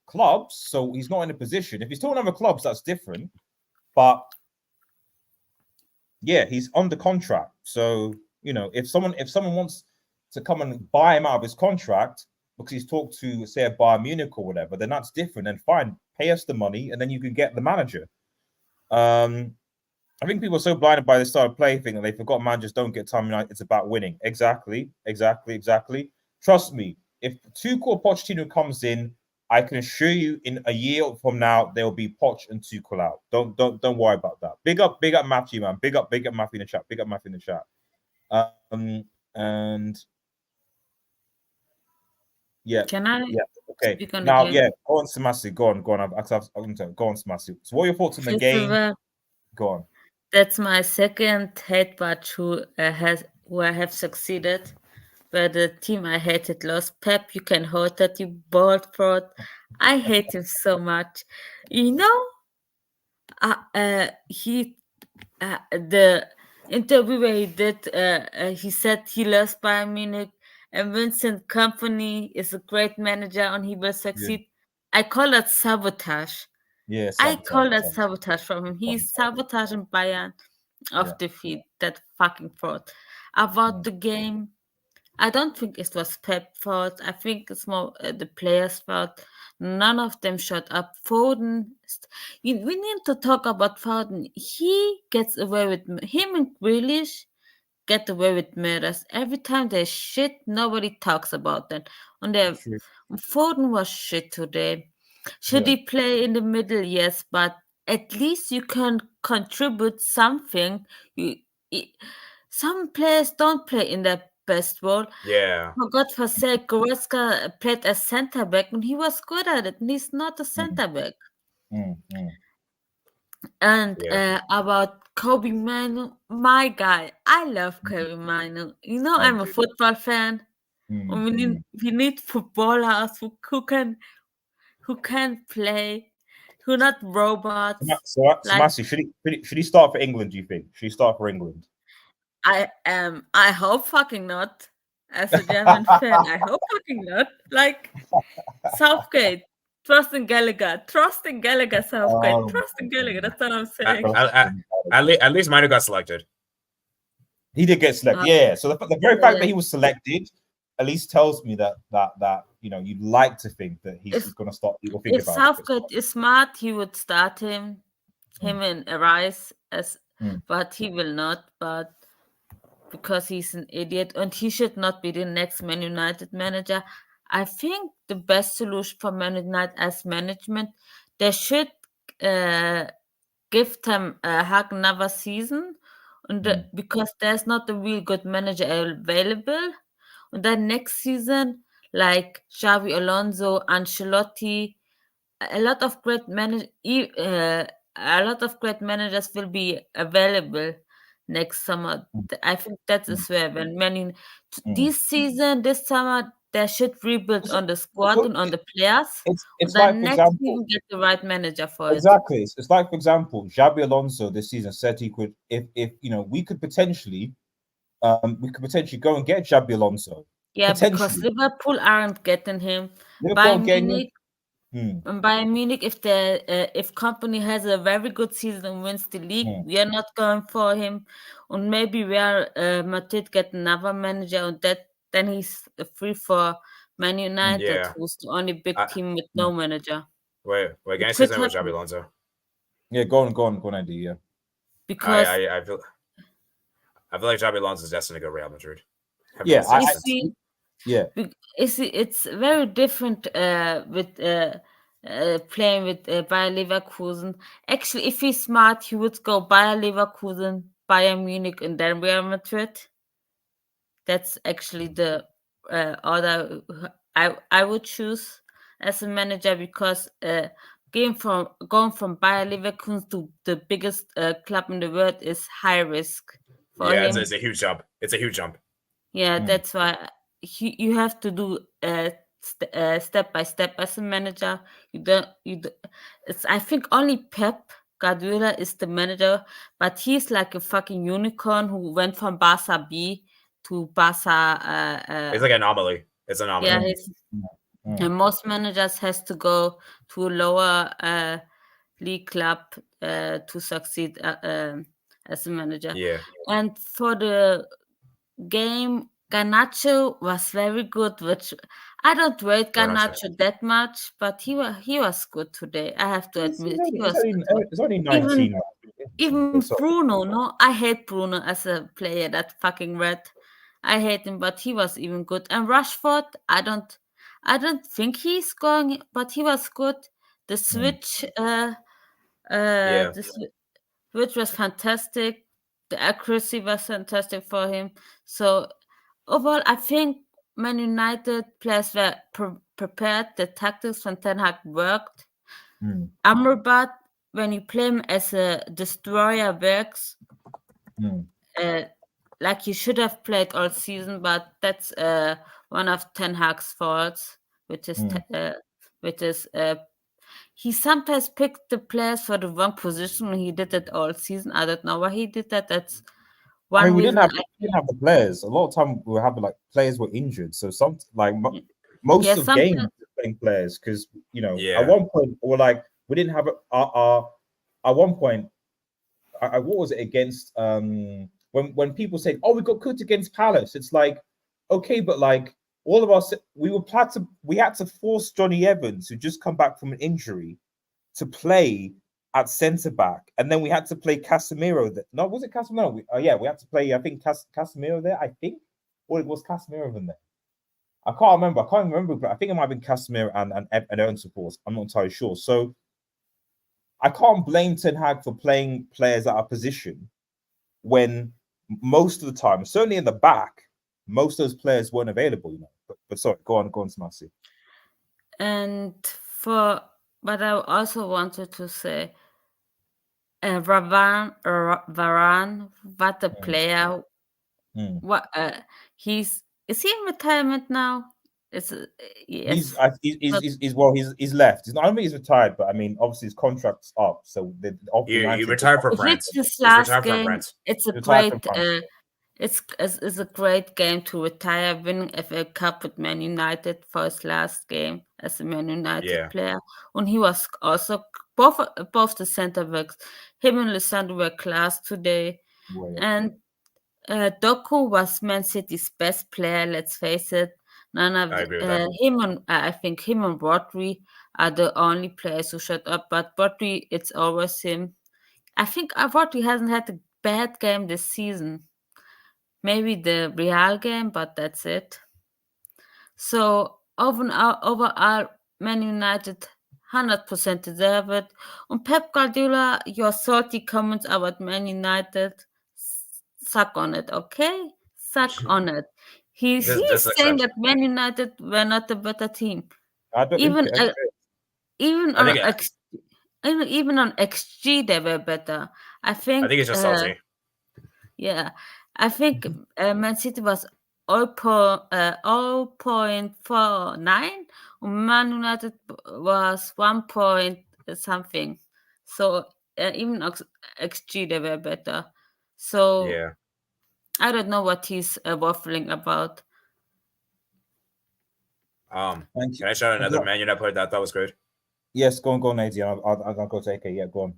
Speaker 1: clubs, so he's not in a position. If he's talking to other clubs, that's different. But yeah, he's under contract. So if someone wants to come and buy him out of his contract because he's talked to say a Bayern Munich or whatever, then that's different. And fine, pay us the money, and then you can get the manager. I think people are so blinded by the style of play thing that they forgot managers don't get time. It's about winning. Exactly. Trust me, if Tuchel or Pochettino comes in, I can assure you, in a year from now, there will be Poch and Tuchel out. Don't worry about that. Big up Matthew, man. Big up Matthew in the chat. And yeah.
Speaker 3: Can I?
Speaker 1: Yeah. Okay. Now, yeah. Go on, Samasi. Go on. Go on, Samasi. So, what are your thoughts on the game? Go on.
Speaker 3: That's my second hate batch who I have succeeded. Where the team I hated lost. Pep, you can hold that, you bald fraud. I hate him so much. The interview where he did, he said he loves Bayern Munich and Vincent Kompany is a great manager and he will succeed. Yeah. I call that sabotage.
Speaker 1: Yeah,
Speaker 3: I call that sabotage from him. He's sabotaging Bayern of defeat. That fucking fraud. About the game, I don't think it was Pep's fault. I think it's more the players' fault. None of them shut up. Foden, we need to talk about Foden. He gets away with him and Grealish get away with murders. Every time they shit, nobody talks about that. Foden was shit today. Should he play in the middle? Yes, but at least you can contribute something. Some players don't play in their best role.
Speaker 2: Yeah.
Speaker 3: For God's sake, Goretzka played as centre back and he was good at it. And he's not a centre back. And about Kobbie Mainoo, my guy, I love Kobbie Mainoo. I'm a football fan. We need footballers who can play, who not robots.
Speaker 1: So Masi, should he start for England? Do you think? Should he start for England?
Speaker 3: I hope fucking not. As a German fan, I hope fucking not. Like Southgate, trust in Gallagher, Southgate, trust in Gallagher. That's what I'm saying.
Speaker 2: At least Mainoo got selected.
Speaker 1: He did get selected, yeah. So the very fact that he was selected at least tells me that you'd like to think that he's going to start.
Speaker 3: If Southgate is smart, he would start him and Rice but he will not. But because he's an idiot and he should not be the next Man United manager. I think the best solution for Man United as management, they should give them another season, because there's not a real good manager available. And then next season, like Xavi Alonso, Ancelotti, a lot of great managers will be available next summer. I think that is where when this season, this summer, they should rebuild on the squad
Speaker 1: So
Speaker 3: and on the players,
Speaker 1: it's
Speaker 3: and
Speaker 1: like,
Speaker 3: then
Speaker 1: for
Speaker 3: next
Speaker 1: example,
Speaker 3: season get the right manager for it.
Speaker 1: exactly. It's like, for example, Xabi Alonso this season said he could, if we could potentially go and get Xabi Alonso.
Speaker 3: Yeah, because
Speaker 1: Potentially,
Speaker 3: Liverpool aren't getting him.
Speaker 1: Liverpool
Speaker 3: Bayern
Speaker 1: getting
Speaker 3: Munich,
Speaker 1: him.
Speaker 3: and Bayern Munich, if company has a very good season and wins the league, we are not going for him. And maybe where Madrid get another manager, and then he's free for Man United,
Speaker 2: Yeah.
Speaker 3: who's the only big team with no manager.
Speaker 2: Wait, can I
Speaker 3: It
Speaker 2: say
Speaker 3: could
Speaker 2: something with Xabi
Speaker 3: happen
Speaker 2: Alonso?
Speaker 1: Yeah, go on, Andy. Yeah,
Speaker 3: because
Speaker 2: I feel like Xabi Alonso is destined to go Real Madrid.
Speaker 1: yeah,
Speaker 3: you see,
Speaker 1: yeah.
Speaker 3: it's very different with playing with Bayer Leverkusen. Actually, if he's smart, he would go Bayer Leverkusen, Bayern Munich, and then Real Madrid. That's actually the order I would choose as a manager, because going from Bayer Leverkusen to the biggest club in the world is high risk for
Speaker 2: Yeah,
Speaker 3: him.
Speaker 2: it's a huge jump. It's a huge jump.
Speaker 3: Yeah, that's why you have to do step by step as a manager. It's, I think only Pep Guardiola is the manager, but he's like a fucking unicorn who went from Barca B to Barca.
Speaker 2: It's like an anomaly. It's an anomaly.
Speaker 3: Yeah, and most managers has to go to a lower league club to succeed as a manager.
Speaker 2: Yeah.
Speaker 3: And for the game, Garnacho was very good, which I don't rate Garnacho that much, but he was good today. I have to admit, he was good.
Speaker 1: It's only 19.
Speaker 3: Even Bruno, no, I hate Bruno as a player. That fucking red, I hate him, but he was even good. And Rashford, I don't think he's going, but he was good. The switch, which was fantastic. The accuracy was fantastic for him. So overall, I think Man United players were prepared. The tactics from Ten Hag worked. Amrabat, when you play him as a destroyer, works. Like he should have played all season, but that's one of Ten Hag's faults, which is he sometimes picked the players for the wrong position when he did it all season. I don't know why he did that. That's one
Speaker 1: we
Speaker 3: reason.
Speaker 1: didn't have the players. A lot of time we have like players were injured, so some like most of games playing players because at one point we didn't have our at one point. What was it against? When people say, "Oh, we got cooked against Palace," it's like, okay, but like all of us, we had to force Johnny Evans, who just come back from an injury, to play at centre back, and then we had to play Casemiro. No, was it Casemiro? We had to play. I think Casemiro there. I think, or it was Casemiro in there. I can't remember, but I think it might have been Casemiro and Aaron supports. I'm not entirely sure. So I can't blame Ten Hag for playing players at our position when most of the time, certainly in the back, most of those players weren't available. But sorry, go on, Smasi.
Speaker 3: And but I also wanted to say, Varane, what a player! What is he in retirement now? Yes.
Speaker 1: He's left. He's not only he's retired, but I mean, obviously his contract's up. So
Speaker 2: he retired for France.
Speaker 3: His last game. It's a great. It's a great game to retire, winning FA Cup with Man United for his last game as a Man United player. And he was also both the centre backs. Him and Lisandro were class today. And Doku was Man City's best player. Let's face it. None of him and I think him and Rodri are the only players who shut up. But Rodri, it's always him. I think Rodri hasn't had a bad game this season. Maybe the Real game, but that's it. So overall, Man United 100% deserve it. Und Pep Guardiola, your salty comments about Man United, suck on it, okay? Suck on it. He's
Speaker 2: Just
Speaker 3: saying
Speaker 2: accept
Speaker 3: that Man United were not a better team.
Speaker 1: I don't
Speaker 3: Even
Speaker 1: okay.
Speaker 3: even
Speaker 2: I
Speaker 3: on
Speaker 2: think
Speaker 3: even on XG they were better. I think
Speaker 2: it's just salty.
Speaker 3: yeah, I think Man City was 0.49 and Man United was 1 point something. So even XG they were better. So
Speaker 2: Yeah.
Speaker 3: I don't know what he's waffling about.
Speaker 2: Can
Speaker 1: Thank you.
Speaker 2: I shout out another
Speaker 1: Exactly.
Speaker 2: Man United player that I thought was great?
Speaker 1: Yes, go on, AD. I'll go to AK. Yeah, go on.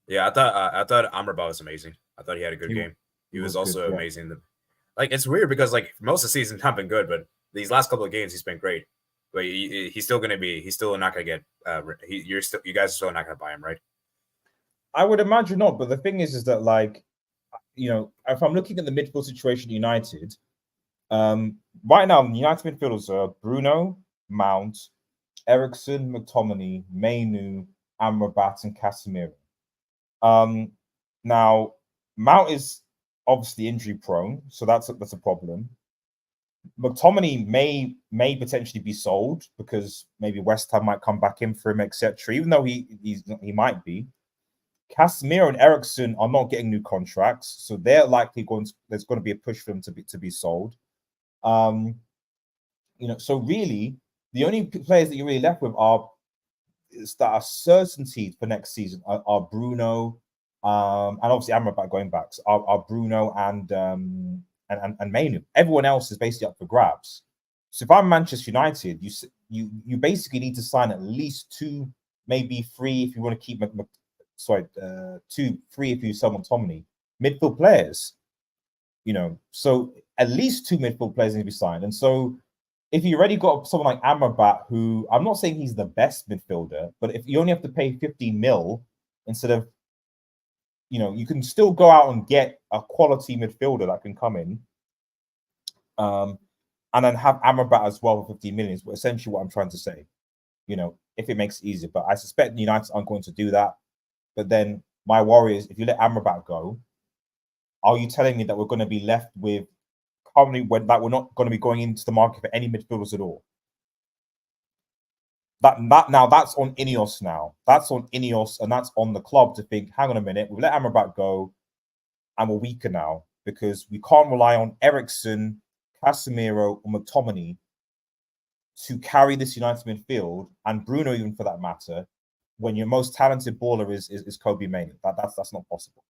Speaker 2: Yeah, I thought Amrabat was amazing. I thought he had a good game. He was also
Speaker 1: good, yeah.
Speaker 2: amazing. Like, it's weird because like most of the season not been good, but these last couple of games he's been great. But he's still not gonna get. You guys are still not gonna buy him, right?
Speaker 1: I would imagine not. But the thing is that like, you know, if I'm looking at the midfield situation at United, right now United midfielders are Bruno, Mount, Eriksen, McTominay, Mainoo, Amrabat, and Casemiro. Now Mount is obviously injury prone, so that's a problem. McTominay may potentially be sold because maybe West Ham might come back in for him, etc. Even though he might be. Casemiro and Eriksen are not getting new contracts, so they're likely there's going to be a push for them to be sold. You know, so really the only players that you're really left with that are certainty for next season are Bruno, and obviously Amrabat going back are Bruno and Mainoo. Everyone else is basically up for grabs. So if I'm Manchester United, you basically need to sign at least 2, maybe 3 if you want to keep 2, 3 if you sell McTominay. Midfield players, you know, so at least 2 midfield players need to be signed. And so if you already got someone like Amrabat, who I'm not saying he's the best midfielder, but if you only have to pay 15 mil instead of, you know, you can still go out and get a quality midfielder that can come in, and then have Amrabat as well for 15 million. But essentially, what I'm trying to say, you know, if it makes it easier, but I suspect the United aren't going to do that. But then my worry is, if you let Amrabat go, are you telling me that we're going to be left with currently that we're not going to be going into the market for any midfielders at all? That now that's on Ineos now. That's on Ineos, and that's on the club to think, hang on a minute, we've let Amrabat go and we're weaker now because we can't rely on Eriksen, Casemiro, or McTominay to carry this United midfield, and Bruno even for that matter, when your most talented baller is Kobbie Mainoo. That's not possible.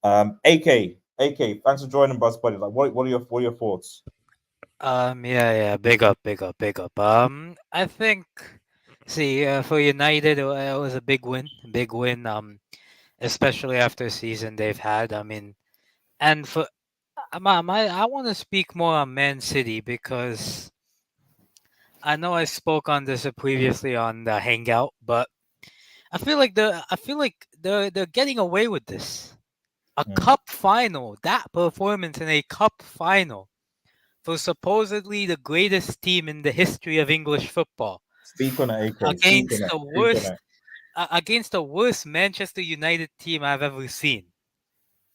Speaker 1: AK, thanks for joining, Buzz Buddy. Like, what are your thoughts?
Speaker 4: Yeah, big up. I think, for United, it was a big win. Especially after a season they've had. I mean, and for I want to speak more on Man City because I know I spoke on this previously on the Hangout, but I feel like they're getting away with this. A cup final, that performance in a cup final for supposedly the greatest team in the history of English football.
Speaker 1: Speak on it, AK.
Speaker 4: Against the worst Manchester United team I've ever seen.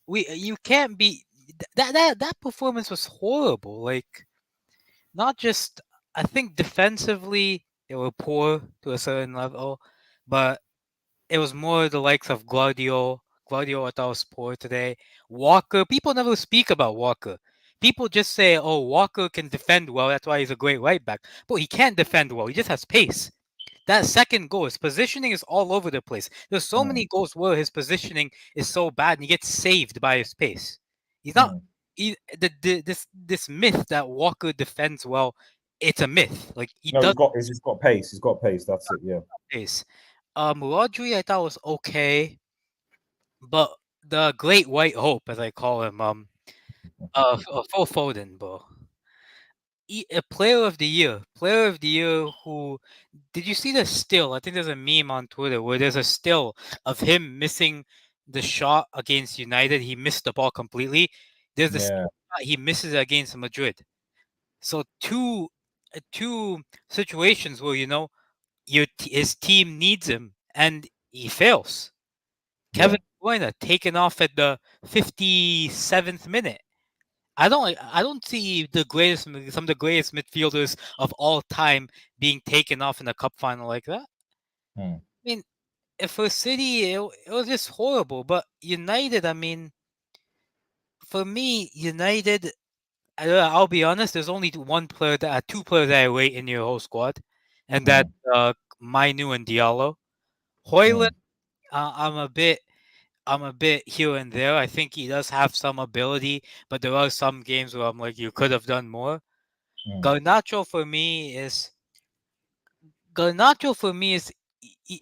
Speaker 4: You can't be that performance was horrible. Like, not just, I think defensively they were poor to a certain level, but it was more the likes of Guardiola I thought was poor today. Walker, people never speak about Walker. People just say, oh, Walker can defend well, that's why he's a great right back. But he can't defend well, he just has pace. That second goal, his positioning is all over the place. There's so many goals where his positioning is so bad and he gets saved by his pace. He's not this myth that Walker defends well, it's a myth. Like,
Speaker 1: he's got pace. He's got pace. That's it. Yeah.
Speaker 4: Pace. Rodri I thought was okay, but the great white hope, as I call him, Phil Foden, bro. A player of the year. Who did you see the still? I think there's a meme on Twitter where there's a still of him missing the shot against United. He missed the ball completely. There's the shot he misses against Madrid. So 2 two situations where his team needs him and he fails. Kevin De Bruyne taken off at the 57th minute. I don't see some of the greatest midfielders of all time being taken off in a cup final like that. I mean, for City, it was just horrible. But United, I mean, for me, United, I'll be honest, there's only two players that I rate in your whole squad, and that's Mainoo and Diallo. Højlund, I'm a bit here and there. I think he does have some ability, but there are some games where I'm like, you could have done more. Garnacho for me is.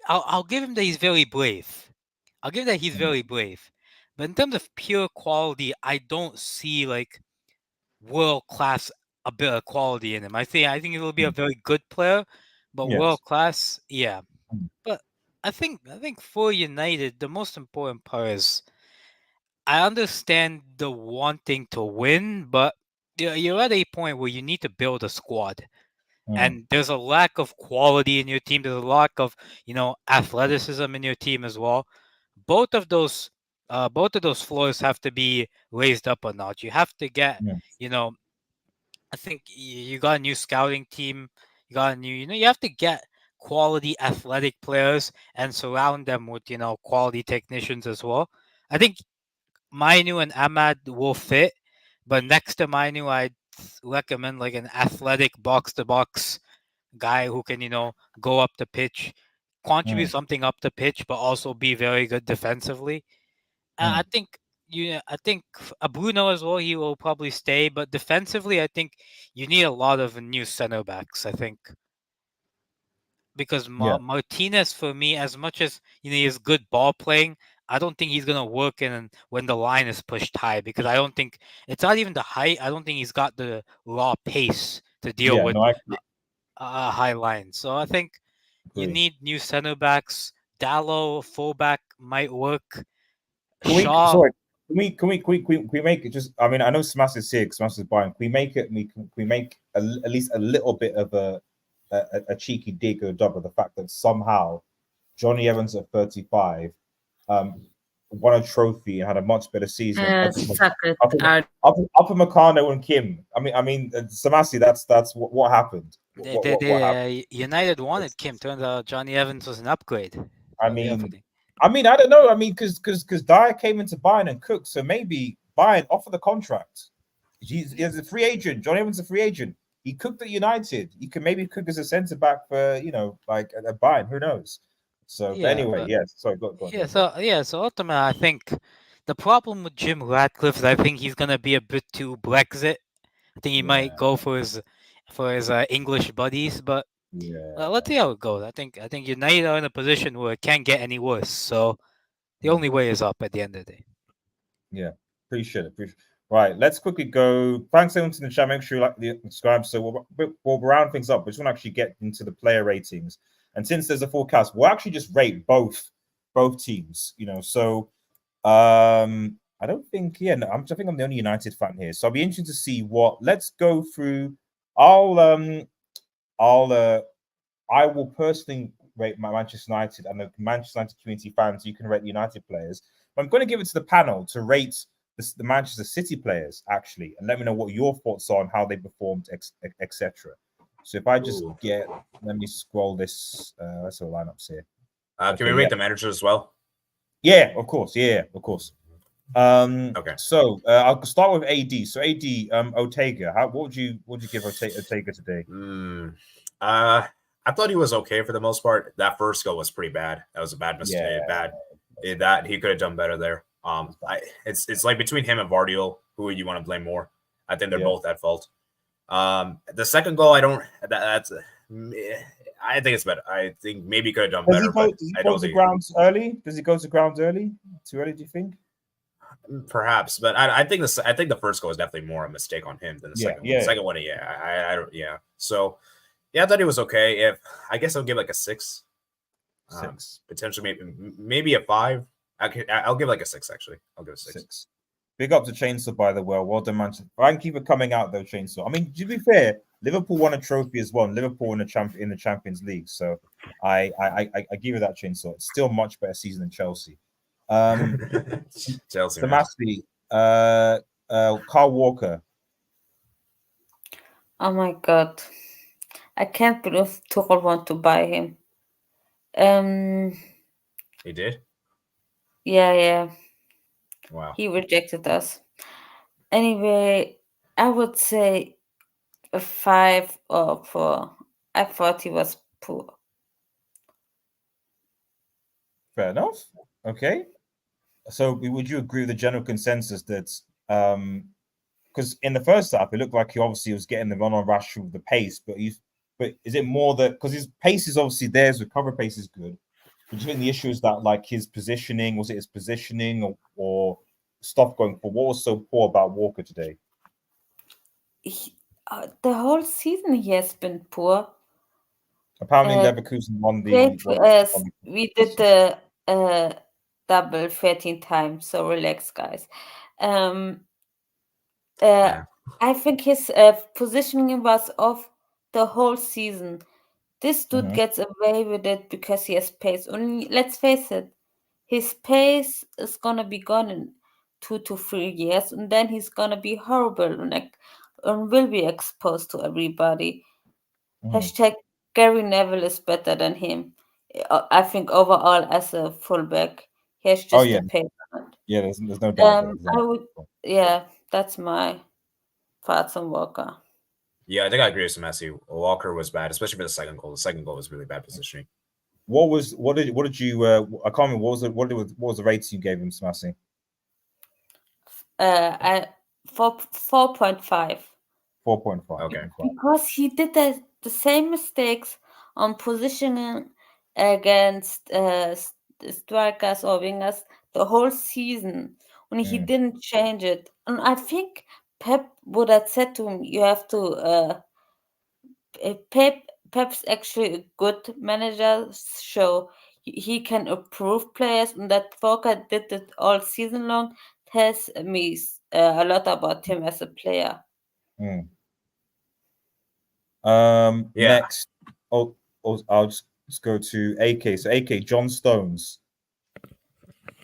Speaker 4: I'll give him that he's very brave. I'll give that he's very brave. But in terms of pure quality, I don't see like world class a bit of quality in him. I think he'll be a very good player, but world class, yeah. But I think for United, the most important part is I understand the wanting to win, but you're at a point where you need to build a squad. And there's a lack of quality in your team. There's a lack of, athleticism in your team as well. Both of those floors have to be raised up a notch. You have to get, I think you got a new scouting team. You got a new, you have to get quality athletic players and surround them with, quality technicians as well. I think Mainoo and Ahmad will fit, but next to Mainoo, I'd recommend like an athletic box-to-box guy who can, go up the pitch, contribute something up the pitch, but also be very good defensively. I think Bruno as well, he will probably stay, but defensively, I think you need a lot of new center backs. I think because Martinez, for me, as much as he is good ball playing, I don't think he's gonna work in when the line is pushed high, because I don't think it's not even the height. I don't think he's got the raw pace to deal with a high line. So I think you need new center backs. Dallo fullback might work.
Speaker 1: Can we make it just? I mean, I know Smash is here, Smash is buying. Can we make it? Can we make at least a little bit of a cheeky dig or dub of the fact that somehow Johnny Evans at 35 won a trophy and had a much better season. Up in Meccano and Kim. I mean, Samasi, that's what happened. What happened?
Speaker 4: United wanted Kim. Turns out Johnny Evans was an upgrade.
Speaker 1: I don't know. I mean, because Dyer came into Bayern and cooked, so maybe Bayern offer the contract. He's a free agent. Johnny Evans is a free agent. He cooked at United. He can maybe cook as a centre back for like at Bayern. Who knows? So anyway, yes. Sorry, go on.
Speaker 4: So ultimately, I think the problem with Jim Ratcliffe is I think he's gonna be a bit too Brexit. I think he might go for his English buddies, but let's see how it goes. I think United are in a position where it can't get any worse. So the only way is up at the end of the day.
Speaker 1: Yeah, appreciate it. Right, let's quickly go. Thanks everyone to the chat. Make sure you like the subscribe. So we'll round things up. We just want to actually get into the player ratings. And since there's a forecast, we'll actually just rate both teams. So I don't think. I think I'm the only United fan here. So I'll be interested to see what. Let's go through. I will personally rate my Manchester United and the Manchester United community fans. You can rate the United players. But I'm going to give it to the panel to rate the Manchester City players, actually, and let me know what your thoughts are on how they performed, etc. So if I just let me scroll this. Let's see lineups here.
Speaker 2: Can we rate the managers as well?
Speaker 1: Yeah, of course. Yeah, of course.
Speaker 2: Okay.
Speaker 1: So I'll start with AD. So AD, Ortega. What would you give Ortega today?
Speaker 2: I thought he was okay for the most part. That first goal was pretty bad. That was a bad mistake. That he could have done better there. It's like between him and Vardiol, who you want to blame more? I think they're both at fault. The second goal, I think it's better. I think maybe he could have done better.
Speaker 1: Does he go to grounds early? Does he go to grounds early? Too early, do you think?
Speaker 2: Perhaps, but I think the first goal is definitely more a mistake on him than the second one. The second one, I don't. So, I thought he was okay. I guess I'll give like a 6. 6. Potentially, maybe a 5. I'll give like a 6, actually. I'll give a 6.
Speaker 1: Big up to Chainsaw, by the way. Well done, Manchester. Thank you for coming out, though, Chainsaw. I mean, to be fair, Liverpool won a trophy as well. And Liverpool in the Champions League. So I give you that, Chainsaw. It's still much better season than Chelsea.
Speaker 2: Chelsea.
Speaker 1: Samasi, Carl Walker.
Speaker 3: Oh my god, I can't believe Tuchel want to buy him.
Speaker 2: He did.
Speaker 3: Yeah.
Speaker 2: Wow.
Speaker 3: He rejected us. Anyway, I would say a 5 or 4. I thought he was poor.
Speaker 1: Fair enough. Okay. So would you agree with the general consensus that because in the first half it looked like he obviously was getting the run on Rashford with the pace, but is it more that because his pace is obviously there, his recovery pace is good? But do you think the issue is that like his positioning, was it his positioning or stuff going for? What was so poor about Walker today?
Speaker 3: The whole season he has been poor.
Speaker 1: Apparently, Leverkusen won
Speaker 3: we did the double 13 times, so relax, guys. I think his positioning was off the whole season. This dude gets away with it because he has pace. Only, let's face it, his pace is gonna be gone in 2 to 3 years, and then he's gonna be horrible and will be exposed to everybody. Hashtag Gary Neville is better than him. I think overall as a fullback, he has just the pace.
Speaker 1: Yeah, there's no doubt.
Speaker 3: That's my thoughts on Walker.
Speaker 2: Yeah, I think I agree with Messi. Walker was bad, especially for the second goal. The second goal was really bad positioning.
Speaker 1: What did you? I can't remember. What was the rating you gave him, Messi?
Speaker 3: 4.5.
Speaker 1: 4.5.
Speaker 2: Okay.
Speaker 3: Because he did the same mistakes on positioning against strikers or wingers the whole season, and he didn't change it. And I think Pep would have said to him, "You have to." Pep's actually a good manager, so he can approve players, and that Walker did it all season long. Tells me a lot about him as a player.
Speaker 1: Next, I'll just go to AK. So AK, John Stones.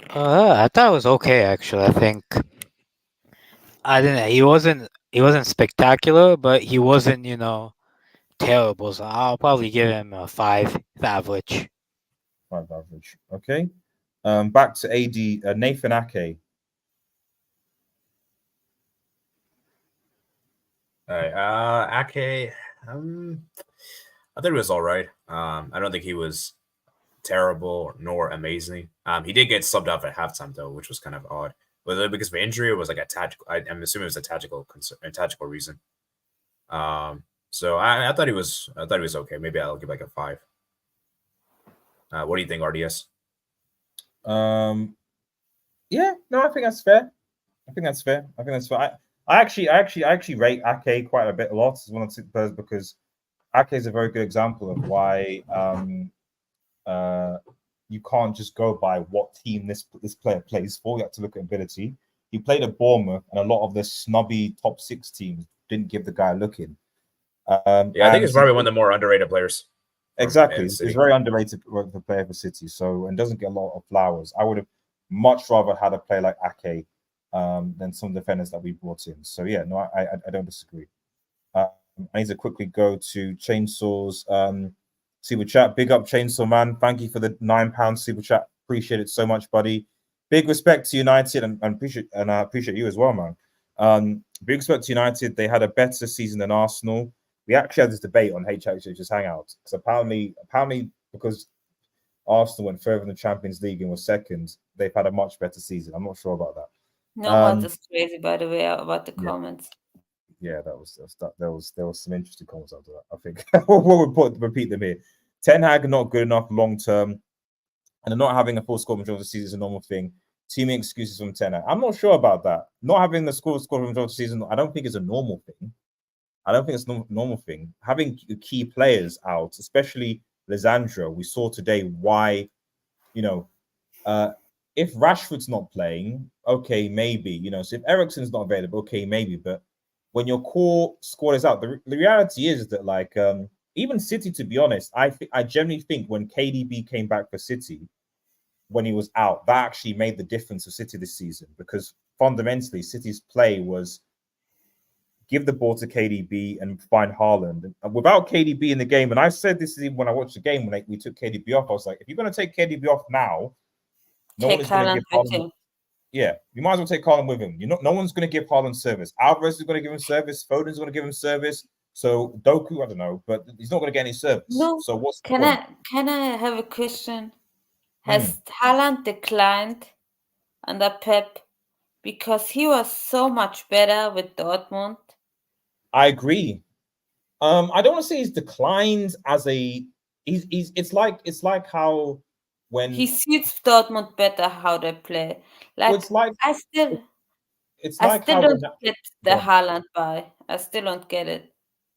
Speaker 4: I thought it was okay actually. I think he wasn't spectacular, but he wasn't terrible. So I'll probably give him a 5 average.
Speaker 1: 5 average. Okay. Back to AD, Nathan Ake.
Speaker 2: All right. Ake, I thought he was all right. I don't think he was terrible nor amazing. He did get subbed off at halftime though, which was kind of odd. Whether because of injury or was like a tactical. I'm assuming it was a tactical reason. So I thought he was okay. Maybe I'll give like a 5. What do you think, RDS?
Speaker 1: Yeah, no, I think that's fair. I actually rate Ake quite a lot as one of the players because Ake is a very good example of why you can't just go by what team this player plays for. You have to look at ability. He played at Bournemouth, and a lot of the snobby top 6 teams didn't give the guy a look in.
Speaker 2: I think he's probably one of the more underrated players.
Speaker 1: Exactly, he's very underrated for player for City, and doesn't get a lot of flowers. I would have much rather had a player like Ake than some defenders that we brought in. So yeah, no, I don't disagree. I need to quickly go to Chainsaw's super chat. Big up Chainsaw man. Thank you for the £9 super chat. Appreciate it so much, buddy. Big respect to United and I appreciate you as well, man. Big respect to United. They had a better season than Arsenal. We actually had this debate on HHH's Hangouts because apparently because Arsenal went further in the Champions League and was second, they've had a much better season. I'm not sure about that.
Speaker 3: No one is crazy, by the way, about the comments.
Speaker 1: Yeah, there was some interesting comments after that. I think we'll repeat them here. Ten Hag not good enough long term, and not having a full score majority of the season is a normal thing. Teaming excuses from Ten Hag. I'm not sure about that. Not having the score majority of the season, I don't think is a normal thing. Normal thing. Having key players out, especially Lisandro, we saw today why, if Rashford's not playing, okay, maybe, so if Eriksen's not available, okay, maybe, but when your core squad is out, the reality is that like even City, to be honest, I generally think when KDB came back for City, when he was out, that actually made the difference for City this season, because fundamentally City's play was give the ball to KDB and find Haaland. And without KDB in the game, and I said this even when I watched the game, when we took KDB off, I was like, if you're going to take KDB off now, no one is going to give Haaland. Yeah, you might as well take Haaland with him. No one's going to give Haaland service. Alvarez is going to give him service. Foden's going to give him service. So Doku, I don't know, but he's not going to get any service.
Speaker 3: No.
Speaker 1: So what's
Speaker 3: can I have a question? Has Haaland declined under Pep because he was so much better with Dortmund?
Speaker 1: I agree. I don't want to say he's declined as a he's it's like how when
Speaker 3: he suits Dortmund better how they play. Like,
Speaker 1: well, it's like
Speaker 3: I still don't get the Haaland buy. I still don't get it.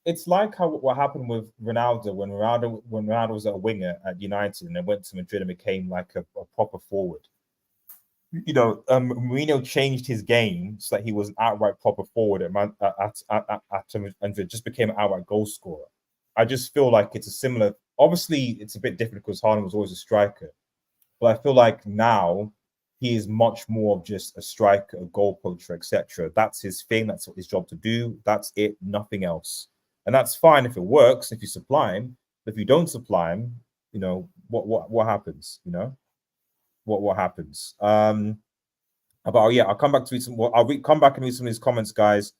Speaker 1: It's like what happened with Ronaldo when Ronaldo was a winger at United and then went to Madrid and became like a proper forward. You know, Mourinho changed his game so that he was an outright proper forward at Madrid, just became an outright goal scorer. I just feel like it's a similar. Obviously, it's a bit different because Haaland was always a striker, but I feel like now he is much more of just a striker, a goal poacher, etc. That's his thing. That's what his job to do. That's it. Nothing else. And that's fine if it works, if you supply him. But if you don't supply him, you know, what happens, you know? What happens? I'll come back to some. Well, I'll come back and read some of these comments, guys.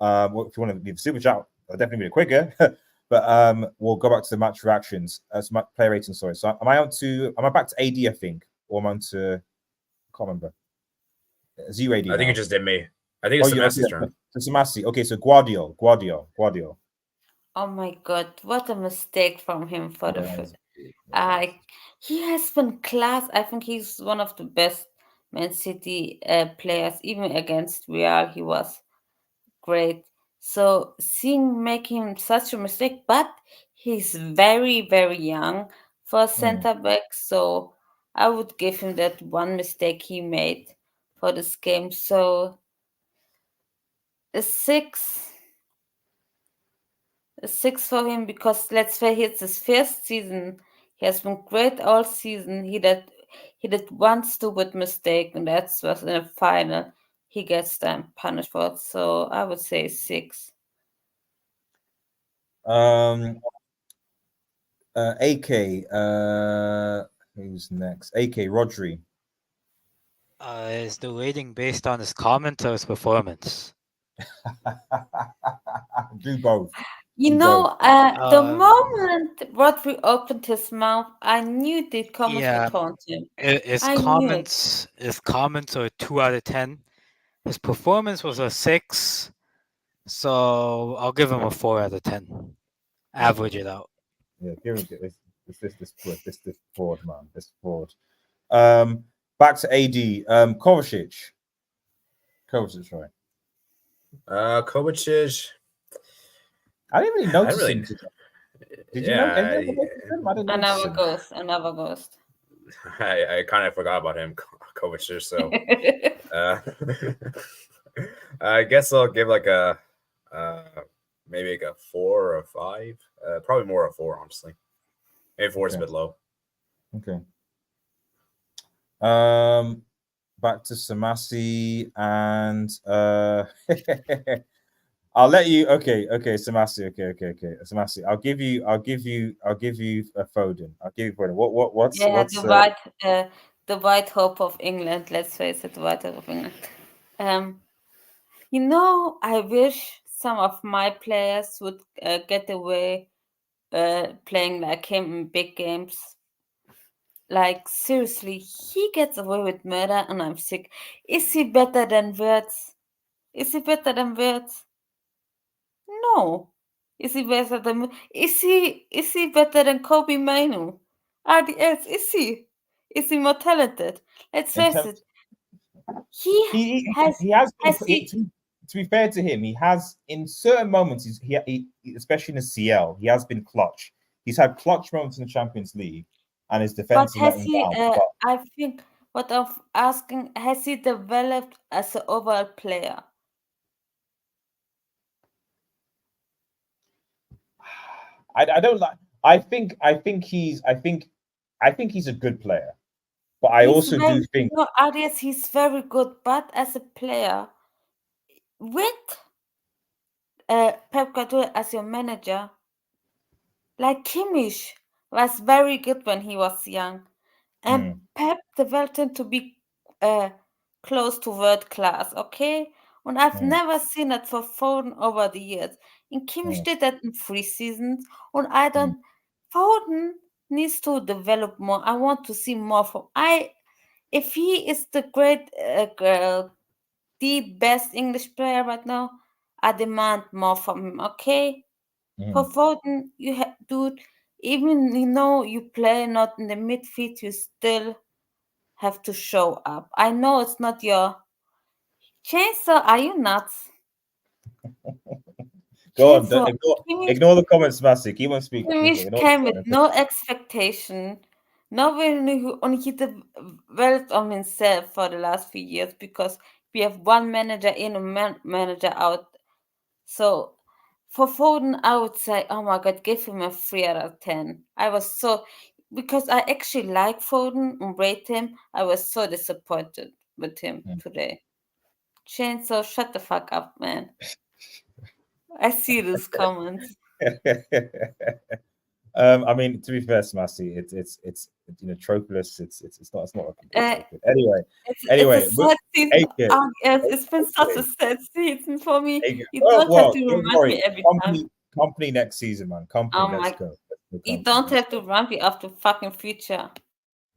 Speaker 1: If you want to leave a super chat, I'll definitely be quicker. But we'll go back to the match reactions. Player rating, sorry. So am I back to AD, I think? Or am I on to I can't remember. Zero AD.
Speaker 2: I think it just did me. I think it's Samassi's turn.
Speaker 1: So Samassi. Okay, so Guardiola.
Speaker 3: Oh my god, what a mistake from him for the first. He has been class. I think he's one of the best Man City players. Even against Real, he was great. So make him such a mistake, but he's very, very young for a center back. So I would give him that one mistake he made for this game. So a 6 for him, because let's say it's his first season. He has been great all season. He did one stupid mistake, and that was in the final. He gets punished for it. So I would say 6.
Speaker 1: AK. Who's next? AK Rodri.
Speaker 4: Is the rating based on his comment or his performance?
Speaker 1: Do both.
Speaker 3: The moment Rodri opened his mouth, I knew the comments would taunt him.
Speaker 4: His comments are 2 out of 10. His performance was a 6, so I'll give him a 4 out of 10. Average it out.
Speaker 1: Yeah, give him this fraud, man. This fraud. Back to AD. Kovacic, right?
Speaker 2: Kovacic.
Speaker 1: I didn't really notice him. Did you know?
Speaker 3: Another ghost.
Speaker 2: I kind of forgot about him, Kovacic. So I guess I'll give like a maybe like a 4 or a 5. Probably more a 4, honestly. Maybe 4 is a bit low.
Speaker 1: Okay. Back to Samassi and I'll let you. Okay, Samassi. Okay. Samassi, I'll give you a Foden. I'll give you Foden. What's
Speaker 3: the white hope of England. Let's face it, the white hope of England. I wish some of my players would get away playing like him in big games. Like, seriously, he gets away with murder and I'm sick. Is he better than Wirtz? No. Is he better than Kobbie Mainoo? RDS, is he? Is he more talented? Let's face it.
Speaker 1: To be fair to him, he has in certain moments. He especially in the CL, he has been clutch. He's had clutch moments in the Champions League, and his defense.
Speaker 3: But has he? I think what I'm asking: has he developed as an overall player?
Speaker 1: I don't like. I think he's a good player, but I also do think
Speaker 3: no, Arias, he's very good, but as a player, with Pep Guardiola as your manager, like Kimmich was very good when he was young, and Pep developed him to be close to world class. Okay, and I've never seen it for Foden over the years. And Kimmich did that in 3 seasons, and I don't. Foden needs to develop more. I want to see more from. If he is the best English player right now, I demand more from him. Okay. For Foden, dude, even you play not in the midfield, you still have to show up. I know it's not your chainsaw. Are you nuts?
Speaker 1: Go on,
Speaker 3: Chainsaw.
Speaker 1: ignore the comments, Massey. Keep on speaking.
Speaker 3: Kimmich came with no expectation. Nobody only he developed on himself for the last few years because we have one manager in and manager out. So for Foden, I would say, oh my God, give him a 3 out of 10. I was so, because I actually like Foden and rate him, I was so disappointed with him today. Chainsaw, shut the fuck up, man. I see these comments.
Speaker 1: I mean, to be fair, Smassy, it's Tropolis. It's not a complete secret. Anyway,
Speaker 3: it's a sad season. Yes, it's been such a sad season for me. You don't have to remind me every time.
Speaker 1: Company next season, man. Company, let's go.
Speaker 3: You don't have to remind me of the fucking future.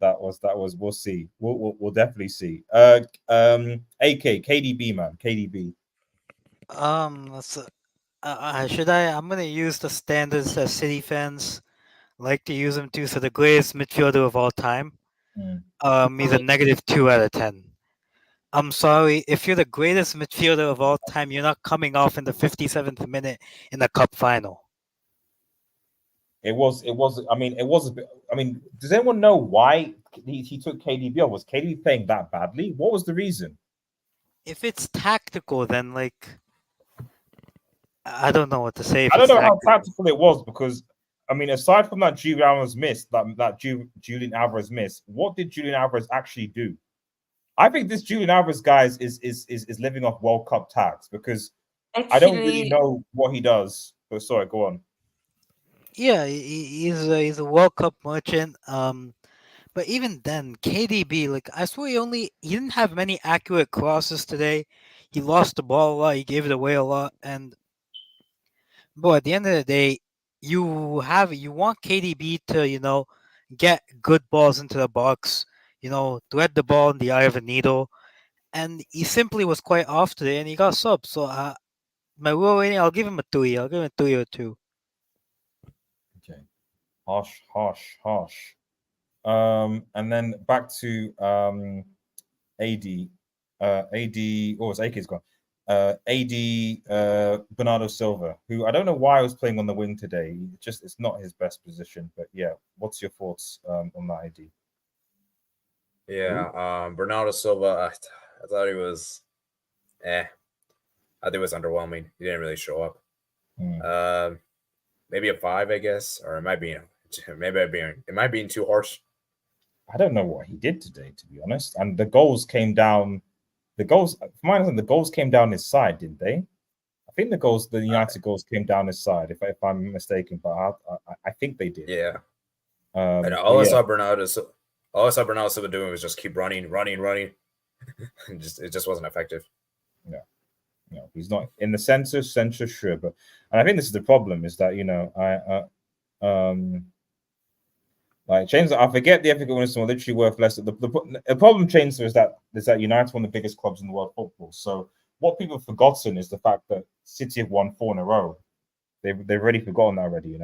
Speaker 1: That was. We'll see. We'll definitely see. KDB, man. KDB.
Speaker 4: Should I? I'm gonna use the standards that City fans like to use him too. So the greatest midfielder of all time. He's a -2 out of 10. I'm sorry, if you're the greatest midfielder of all time, you're not coming off in the 57th minute in the cup final.
Speaker 1: It was. I mean, it was a bit. I mean, does anyone know why he took KDB off? Was KDB playing that badly? What was the reason?
Speaker 4: If it's tactical, then I don't know what to say.
Speaker 1: I don't know how tactical it was because, I mean, aside from that Julian Alvarez miss, Julian Alvarez miss, what did Julian Alvarez actually do? I think this Julian Alvarez guy is living off World Cup tax because I don't really know what he does. But sorry, go on.
Speaker 4: Yeah, he's a World Cup merchant. But even then, KDB, I swear he didn't have many accurate crosses today. He lost the ball a lot. He gave it away a lot. And at the end of the day, you want KDB to get good balls into the box. Thread the ball in the eye of a needle. And he simply was quite off today, and he got subbed. So my real rating, I'll give him a 3. I'll give him a 3 or 2.
Speaker 1: Okay. Harsh. And then back to AD. His AK's gone. Bernardo Silva, who I don't know why I was playing on the wing today. It's not his best position. But yeah, what's your thoughts on that AD?
Speaker 2: Yeah, Bernardo Silva, I thought he was I think it was underwhelming. He didn't really show up. Maybe a 5, I guess, or it might be too harsh.
Speaker 1: I don't know what he did today, to be honest. And the goals came down. The goals came down his side, didn't they? I think the United goals came down his side, if I'm mistaken. But I think they did.
Speaker 2: Yeah. And all I saw Bernardo Silva doing was just keep running. It just wasn't effective.
Speaker 1: No, he's not in the center, sure. But and I think this is the problem: is that James, I forget the African winners are literally worth less. The problem, James, is that United one of the biggest clubs in the world football. So what people have forgotten is the fact that City have won 4 in a row. They've already forgotten that already,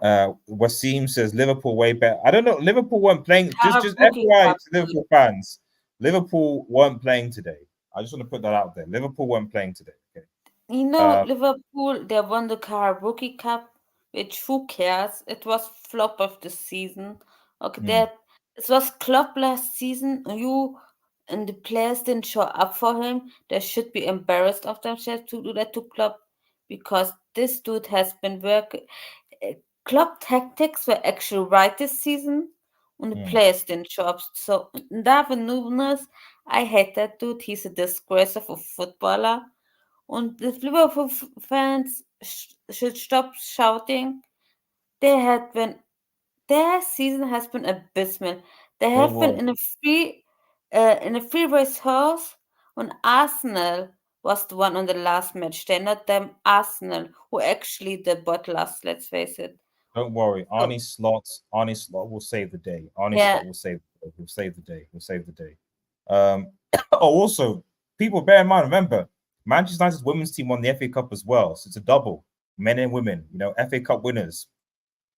Speaker 1: Wasim says Liverpool way better. I don't know. Liverpool weren't playing. Just FYI to Liverpool fans, Liverpool weren't playing today. I just want to put that out there. Liverpool weren't playing today. Okay.
Speaker 3: Liverpool, they won the Rookie Cup, which who cares? It was flop of the season. Okay, it was Klopp last season. You and the players didn't show up for him. They should be embarrassed of themselves to do that to Klopp because this dude has been working. Club tactics were actually right this season, and the players didn't show up. So Darwin Núñez, I hate that dude. He's a disgrace of a footballer. And the Liverpool fans should stop shouting. Their season has been abysmal. They have been in a free race horse. And Arsenal was the one on the last match. They're not them Arsenal who actually the bottlers. Let's face it.
Speaker 1: Don't worry, Arnie Slot will save the day. Slot will save the day. Will save the day. Also, people bear in mind, remember, Manchester United's women's team won the FA Cup as well. So it's a double, men and women. FA Cup winners,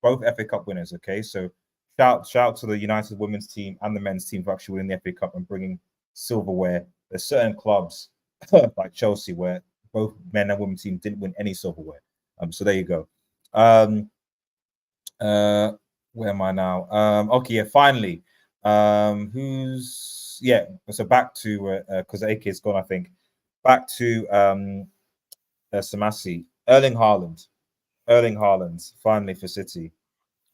Speaker 1: both FA Cup winners. Okay, so shout out to the United women's team and the men's team for actually winning the FA Cup and bringing silverware. There's certain clubs like Chelsea where both men and women's team didn't win any silverware. So there you go. Where am I now? Okay, yeah, finally. So back to because AK is gone, I think. Back to Samasi. Erling Haaland, finally for City.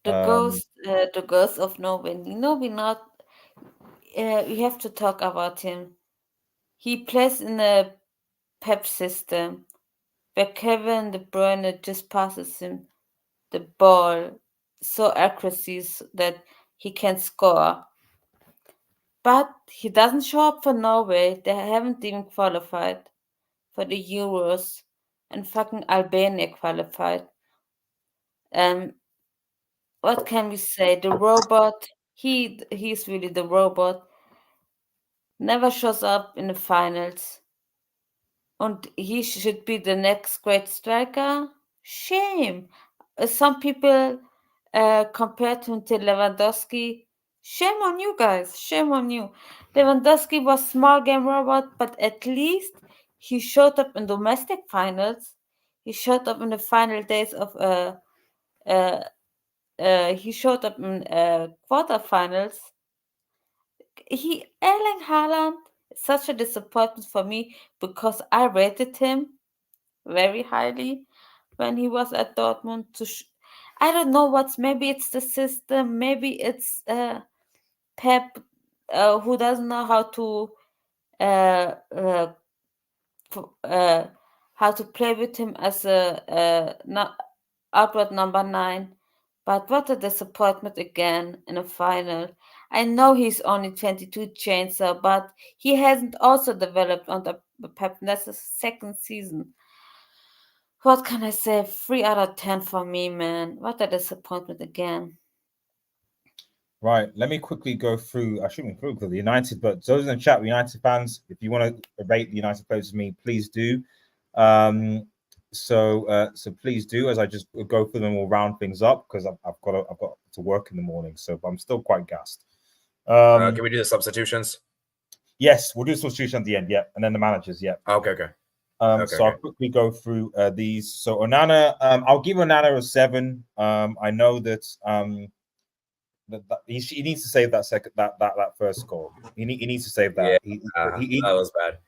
Speaker 3: The ghost of Norway. We have to talk about him. He plays in a Pep system where Kevin De Bruyne just passes him the ball so accuracy that he can score. But he doesn't show up for Norway. They haven't even qualified for the Euros, and fucking Albania qualified. What can we say? The robot, he's really the robot. Never shows up in the finals. And he should be the next great striker. Shame. Some people compared him to Lewandowski. Shame on you guys. Shame on you. Lewandowski was small game robot, but at least he showed up in domestic finals. He showed up in the final days of he showed up in quarterfinals. Erling Haaland is such a disappointment for me because I rated him very highly when he was at Dortmund. I don't know maybe it's the system, maybe it's Pep who doesn't know how to play with him as a outward number 9. But what a disappointment again in a final. I know he's only 22 chainsaw, but he hasn't also developed under Pep. That's his second season. What can I say? 3 out of 10 for me, man. What a disappointment again.
Speaker 1: Right, let me quickly go through. I shouldn't go through the United, but those in the chat, United fans, if you want to rate the United players with me, please do. So please do, as I just go through them, we'll round things up because I've got to work in the morning, so I'm still quite gassed.
Speaker 2: Can we do the substitutions?
Speaker 1: Yes, we'll do substitution at the end, yeah, and then the managers, yeah.
Speaker 2: Okay.
Speaker 1: So I'll quickly go through these. So Onana, I'll give Onana a 7. I know that that he needs to save that first goal. He needs to save that.
Speaker 2: Yeah, that was bad.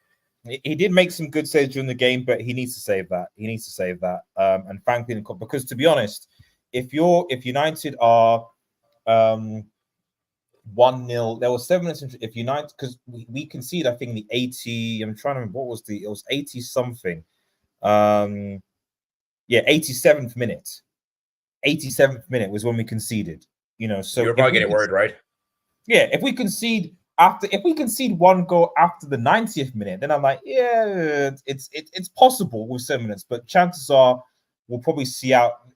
Speaker 1: He did make some good saves during the game, but he needs to save that. And Franklin, because to be honest, if United are 1-0, there was 7 minutes. If United, because we conceded, I think the 80. I'm trying to remember it was 80 something. 87th minute. 87th minute was when we conceded. So
Speaker 2: you're probably getting worried, right?
Speaker 1: Yeah, if we concede 1 goal after the 90th minute, then I'm like, yeah, it's possible with 7 minutes, but chances are we'll probably see out.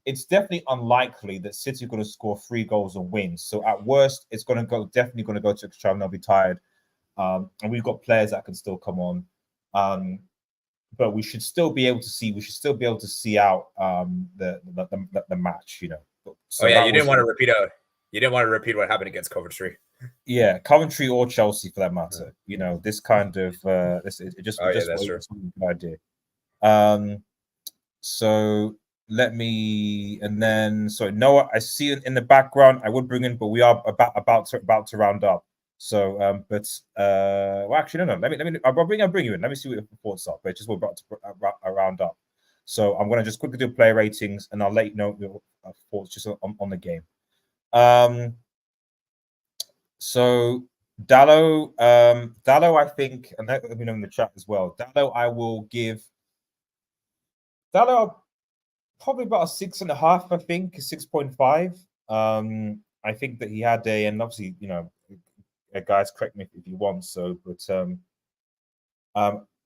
Speaker 1: It's definitely unlikely that City are going to score 3 goals and win. So at worst, it's definitely going to go to extra time. They'll be tired, and we've got players that can still come on. But we should still be able to see. We should still be able to see out the match. So
Speaker 2: you didn't want to repeat what happened against Coventry.
Speaker 1: Yeah, Coventry or Chelsea for that matter. This kind of that's true. Good idea. So let me, and then Noah, I see in the background. I would bring in, but we are about to round up. So well, actually, no. Let me. I'll bring you in. Let me see what your thoughts are. But just we're about to round up. So I'm going to just quickly do player ratings, and I'll let you know your thoughts just on the game. So Dallo, I think, and let me know in the chat as well. Dallo, I will give Dallo probably about a 6.5. I think 6.5. I think that he had and obviously, guys, correct me if you want. So, but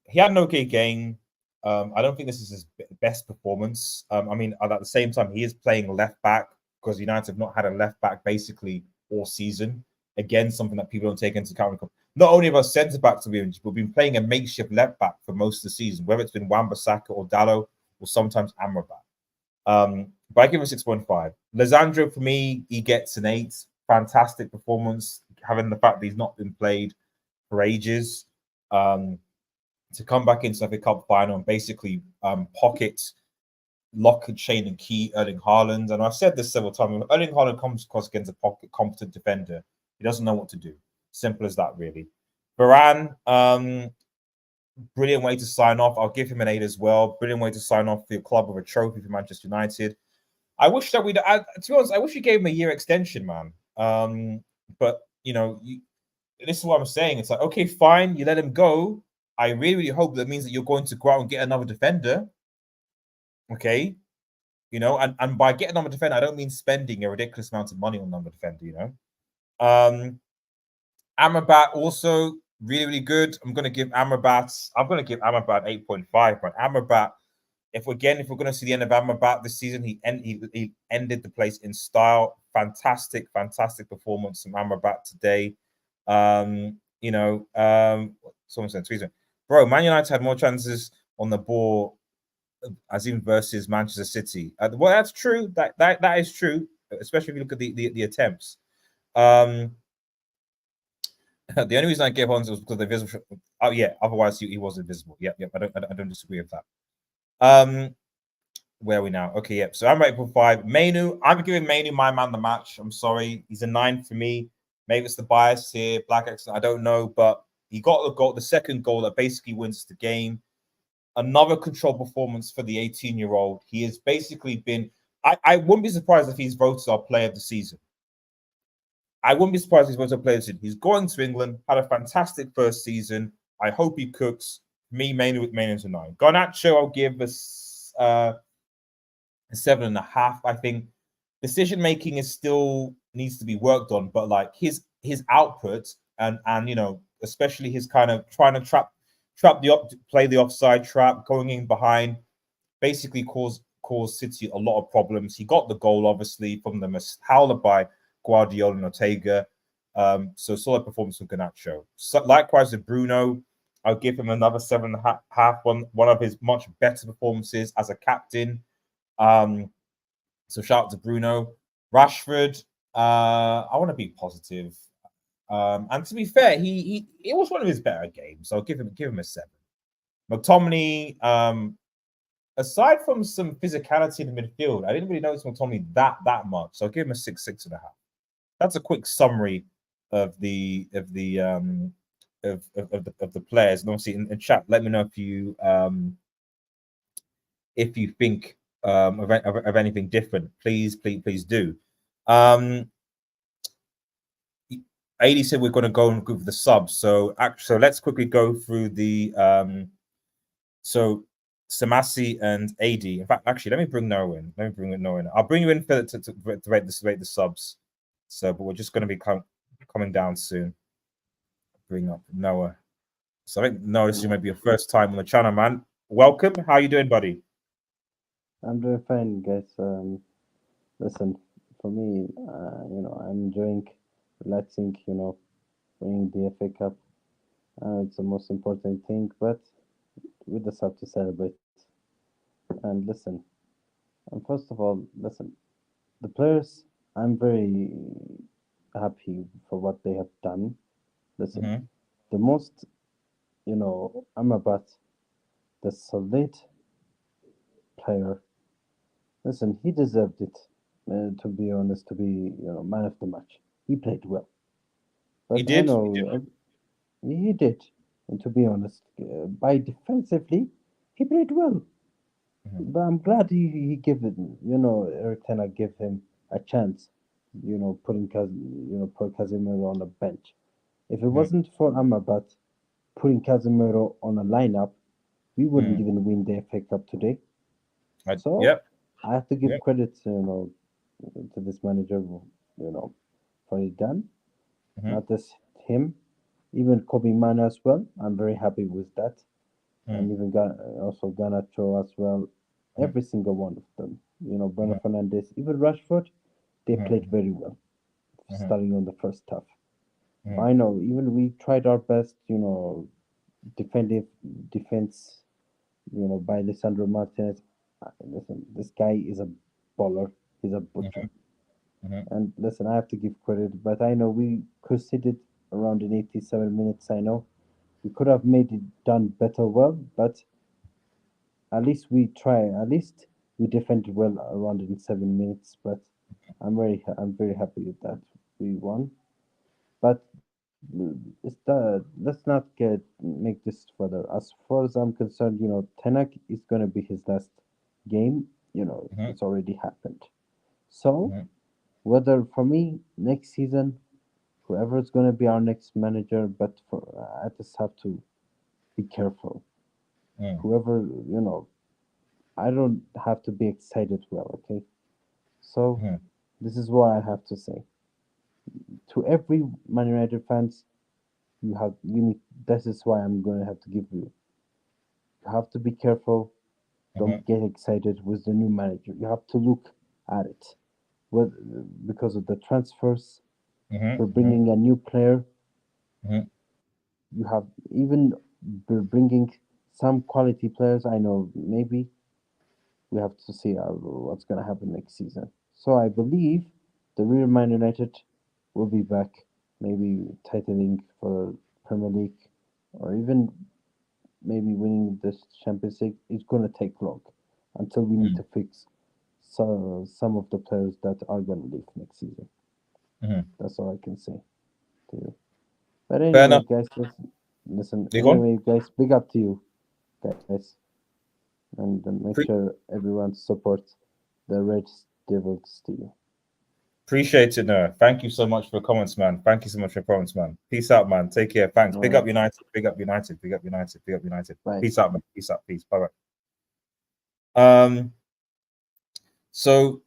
Speaker 1: he had an okay game. I don't think this is his best performance. I mean, at the same time, he is playing left back because United have not had a left back basically all season. Again, something that people don't take into account. Not only have our centre backs we've been playing a makeshift left back for most of the season, whether it's been Wan-Bissaka or Dallo or sometimes Amrabat. But I give him 6.5. Alejandro, for me, he gets an 8. Fantastic performance, having the fact that he's not been played for ages. To come back into the cup final and basically pocket, lock and chain and key Erling Haaland. And I've said this several times. When Erling Haaland comes across against a pocket competent defender, he doesn't know what to do. Simple as that, really. Varane, brilliant way to sign off. I'll give him an 8 as well. Brilliant way to sign off for your club with a trophy for Manchester United. I wish that to be honest, I wish we gave him a year extension, man. But this is what I'm saying. It's like, okay, fine, you let him go. I really, really hope that means that you're going to go out and get another defender. Okay. And by getting another defender, I don't mean spending a ridiculous amount of money on another defender, Amrabat also really, really good. I'm going to give Amrabat 8.5. But Amrabat, if we're going to see the end of Amrabat this season, he ended the place in style. Fantastic performance from Amrabat today. Someone said, bro, Man United had more chances on the ball as in versus Manchester City. Well, that's true. That is true, especially if you look at the attempts. The only reason I gave Hans was because the visible. Oh yeah, otherwise he was invisible. Yep. I don't disagree with that. Where are we now? Okay, yep. So I'm rated for 5. Mainoo, I'm giving Mainoo my man the match. I'm sorry, he's a 9 for me. Maybe it's the bias here, black accent. I don't know, but he got the second goal that basically wins the game. Another control performance for the 18-year-old. He has basically been. I wouldn't be surprised if he's voted our player of the season. I wouldn't be surprised if he's voted our player of the season. He's going to England, had a fantastic first season. I hope he cooks. Me, Mainoo to 9. Garnacho, I'll give us a 7.5. I think decision making is still needs to be worked on, but like his output and especially his kind of trying to play the offside trap, going in behind, basically caused City a lot of problems. He got the goal obviously from the howler by Guardiola and Ortega. So solid performance from Garnacho. So, likewise with Bruno, I'll give him another 7.5. One of his much better performances as a captain. So shout out to Bruno. Rashford, I want to be positive. And to be fair, it was one of his better games. So I'll give him a 7. McTominay, aside from some physicality in the midfield, I didn't really notice McTominay that much. So I'll give him a 6.5. That's a quick summary of the players. And obviously in chat, let me know if you think of anything different. Please do. 80 said we're going to go and group the subs. So let's quickly go through the so Samasi and AD. In fact, actually, let me bring Noah in. I'll bring you in to rate the subs. So, but we're just going to be coming down soon. Bring up Noah. So I think Noah, this might be your first time on the channel, man. Welcome. How you doing, buddy?
Speaker 5: I'm doing fine, guys. Listen, for me, I'm enjoying, relaxing, winning the FA Cup. It's the most important thing, but we just have to celebrate. And listen, first of all, the players, I'm very happy for what they have done. Listen, the most, Amrabat, the solid player. Listen, he deserved it. To be honest, to be man of the match. He played well. But
Speaker 1: he did.
Speaker 5: He did. And to be honest, by defensively, he played well. But I'm glad he gave it. Erik Ten Hag gave him a chance. Put Casemiro on the bench. If it wasn't for Amrabat putting Casemiro on a lineup, we wouldn't even win the FA Cup today. So
Speaker 1: Yep.
Speaker 5: I have to give credit, to this manager, for his done. Not just him, even Kobbie Mainoo as well. I'm very happy with that, and even also Garnacho as well. Every single one of them. Bruno Fernandes, even Rashford, they played very well, starting on the first half. I know, even we tried our best, defense, by Lisandro Martinez. Listen, this guy is a baller. He's a butcher. And listen, I have to give credit, but I know we conceded around in 87 minutes. I know we could have made it done better, well, but at least we try. At least we defended well around in 7 minutes. But I'm very happy with that. We won, but let's not make this further. As far as I'm concerned, Ten Hag is gonna be his last game. It's already happened. So whether for me next season, whoever is gonna be our next manager, but I just have to be careful. Whoever I don't have to be excited. Well, okay. So this is what I have to say to every Man United fans. You need. This is why I'm going to have to give you. You have to be careful. Don't get excited with the new manager. You have to look at it, because of the transfers. We're bringing a new player. You have even bringing some quality players. I know maybe we have to see what's going to happen next season. So I believe the real Man United will be back, maybe titling for Premier League, or even maybe winning the Champions League. It's going to take long until we need to fix some of the players that are going to leave next season. That's all I can say to you. But anyway, guys, listen. Anyway, guys, big up to you, guys, and make sure everyone supports the Red Devils to you.
Speaker 1: Appreciate it, Noah. Thank you so much for the comments, man. Thank you so much for the comments, man. Peace out, man. Take care. Thanks. Big up United. Big up United. Big up United. Big up United.
Speaker 5: Bye.
Speaker 1: Peace out, man. Peace out. Peace. Bye bye. So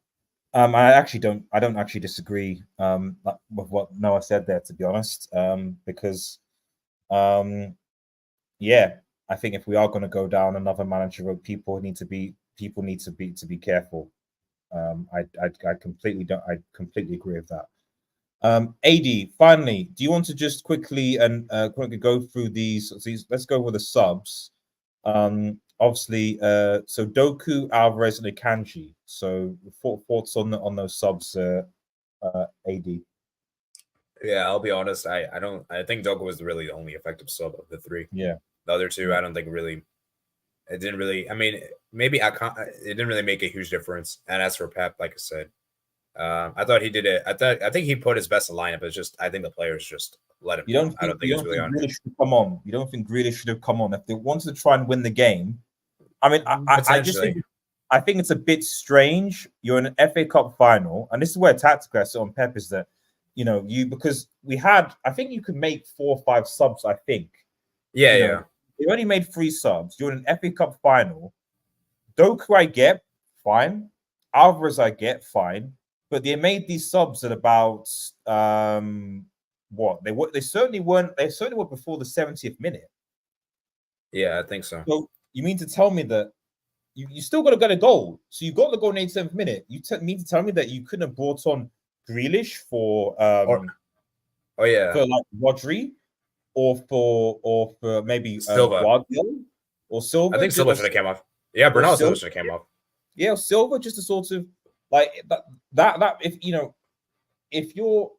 Speaker 1: I don't actually disagree with what Noah said there, to be honest. Because yeah, I think if we are going to go down another manager road, people need to be careful. I completely agree with that. AD, finally, do you want to just quickly go through these? Let's go with the subs. Obviously, so Doku, Alvarez, and Akanji. So thoughts on those subs, AD?
Speaker 2: Yeah, I'll be honest. I think Doku was really the only effective sub of the three.
Speaker 1: Yeah,
Speaker 2: the other two, I don't think really. It didn't really. I mean, maybe it didn't really make a huge difference. And as for Pep, like I said, I thought he did it. I think he put his best lineup. It's just I think the players just let him. I don't think it's really on him.
Speaker 1: Come on, you don't think Grealish should have come on if they wanted to try and win the game? I mean, I just think it's a bit strange. You're in an FA Cup final, and this is where tactics on Pep is that because we had. I think you could make 4 or 5 subs. I think.
Speaker 2: Yeah.
Speaker 1: They only made 3 subs during an FA Cup final. Doku, I get, fine. Alvarez, I get, fine. But they made these subs at about what? They certainly weren't. They certainly were before the 70th minute.
Speaker 2: Yeah, I think so.
Speaker 1: So you mean to tell me that you still got to get a goal? So you got the goal in the 87th minute. You mean to tell me that you couldn't have brought on Grealish for for like Rodri? Or for maybe
Speaker 2: Silva
Speaker 1: or Silva.
Speaker 2: I think Silva should have came off. Yeah, Bernal Silva should have came off.
Speaker 1: Yeah, Silva just to sort of like that. If you're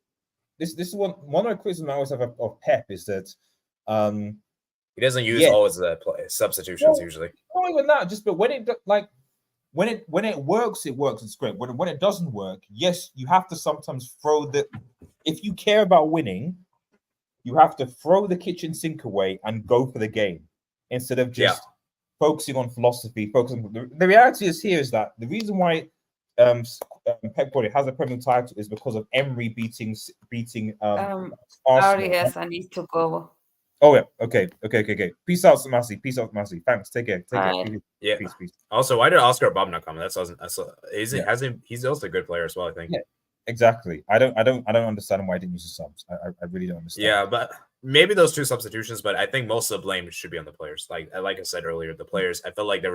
Speaker 1: this is one of the criticisms I always have of Pep is that
Speaker 2: he doesn't use all his substitutions usually.
Speaker 1: Not even that, just but when it works, it's great. When it doesn't work, yes, you have to sometimes throw if you care about winning. You have to throw the kitchen sink away and go for the game instead of just focusing on philosophy, focusing. The reality is here is that the reason why Pep Guardiola has a Premier League title is because of Emery beating Arsenal.
Speaker 3: Yes, I need to go.
Speaker 1: Oh yeah, okay. Peace out, Samasi. Peace out, Samasi. Thanks. Take care.
Speaker 2: Yeah.
Speaker 1: Peace.
Speaker 2: Also, why did Oscar Bob not come? That's he's also a good player as well, I think.
Speaker 1: Yeah, exactly. I don't understand why I didn't use the subs. I really don't understand.
Speaker 2: Yeah, but maybe those 2 substitutions, but I think most of the blame should be on the players. Like I said earlier, the players, I feel like they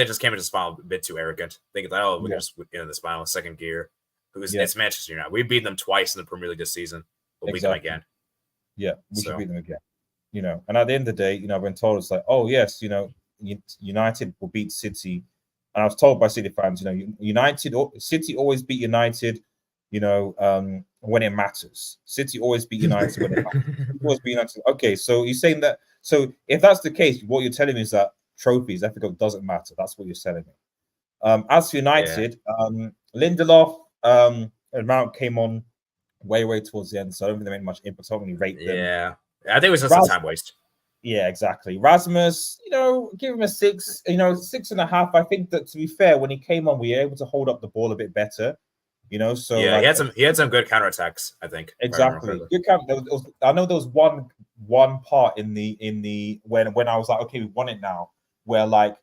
Speaker 2: just came into this final a bit too arrogant, thinking that we can just this final second gear. It's Manchester United. We've beaten them twice in the Premier League this season. We'll beat them again.
Speaker 1: Yeah, we should beat them again. And at the end of the day, I've been told it's like, oh yes, United will beat City, and I was told by City fans, City always beat United, when it matters. City always beat United when it matters. Always beat United. Okay, so you're saying that? So if that's the case, what you're telling me is that trophies, FA Cup doesn't matter. That's what you're telling me. As for United, Lindelof, Mount came on way towards the end, so I don't think they made much impact. I don't really rate them.
Speaker 2: Yeah, I think it was just a time waste.
Speaker 1: Yeah, exactly. Rasmus, give him a 6, 6.5. I think that, to be fair, when he came on, we were able to hold up the ball a bit better. So
Speaker 2: yeah, he had some good counterattacks, I think.
Speaker 1: Exactly. Good counter. I know there was one part in the when I was like, okay, we won it now, where like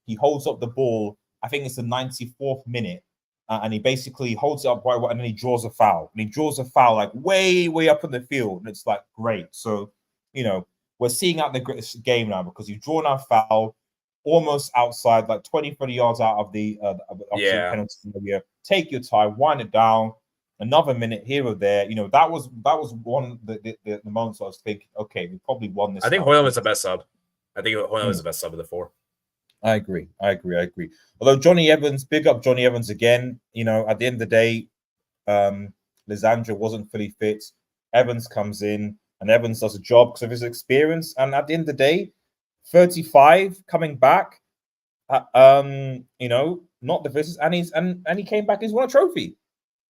Speaker 1: he holds up the ball. I think it's the 94th minute. And he basically holds it up quite well, and then he draws a foul. And he draws a foul like way up in the field. And it's like, great. So, we're seeing out the game now because you've drawn a foul almost outside, like 20, 30 yards out of the penalty area. Take your time, wind it down. Another minute here or there. That was one of the moments I was thinking, okay, we probably won this.
Speaker 2: I think Hoyland was the best sub. I think Hoyland was the best sub of the 4.
Speaker 1: I agree. Although Johnny Evans, big up Johnny Evans again. At the end of the day, Lisandro wasn't fully fit. Evans comes in, and Evans does a job because of his experience. And at the end of the day, 35 coming back, not the business, and he came back. He's won a trophy.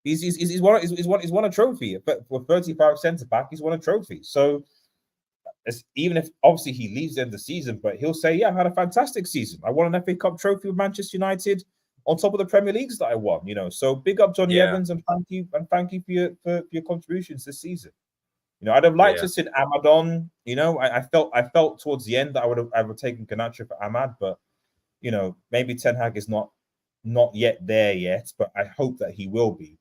Speaker 1: He's won a trophy. But for 35 centre back, he's won a trophy. So. Even if obviously he leaves the end of the season, but he'll say, yeah, I had a fantastic season. I won an FA Cup trophy with Manchester United on top of the Premier Leagues that I won, So big up Johnny Evans, and thank you for your contributions this season. I'd have liked to sit Ahmad on, I felt towards the end that I would have taken Garnacho for Ahmad, but maybe Ten Hag is not yet there yet, but I hope that he will be.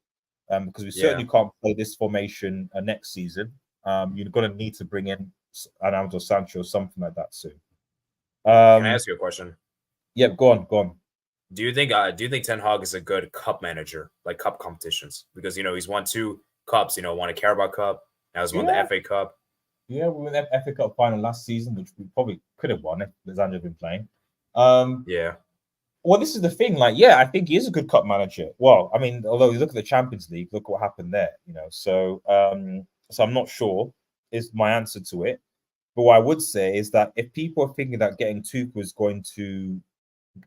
Speaker 1: Because we certainly can't play this formation next season. You're gonna need to bring in Alejandro Sancho or something like that soon.
Speaker 2: Can I ask you a question?
Speaker 1: Yep, go on.
Speaker 2: Do you think Ten Hag is a good cup manager, like cup competitions? Because he's won 2 cups. Won a Carabao Cup, now he's won the FA Cup.
Speaker 1: Yeah, we won the FA Cup final last season, which we probably could have won if Lisandro had been playing.
Speaker 2: Yeah.
Speaker 1: Well, this is the thing. I think he is a good cup manager. Well, I mean, although you look at the Champions League, look what happened there. So I'm not sure is my answer to it. But what I would say is that if people are thinking that getting Tuchel is going to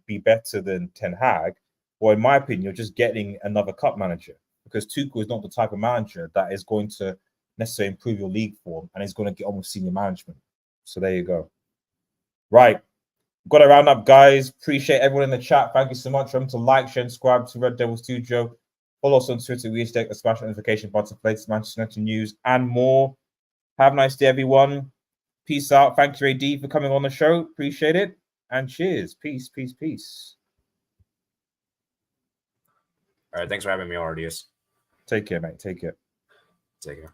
Speaker 1: be better than Ten Hag, well, in my opinion, you're just getting another cup manager, because Tuchel is not the type of manager that is going to necessarily improve your league form and is going to get on with senior management. So there you go. Right. Got to round up, guys. Appreciate everyone in the chat. Thank you so much. Remember to like, share, and subscribe to Red Devil Studio. Follow us on Twitter. We take a smash notification button, plates, Manchester United news, and more. Have a nice day, everyone. Peace out. Thank you, AD, for coming on the show. Appreciate it. And cheers. Peace.
Speaker 2: All right. Thanks for having me, Ardius.
Speaker 1: Take care, mate. Take care.
Speaker 2: Take care.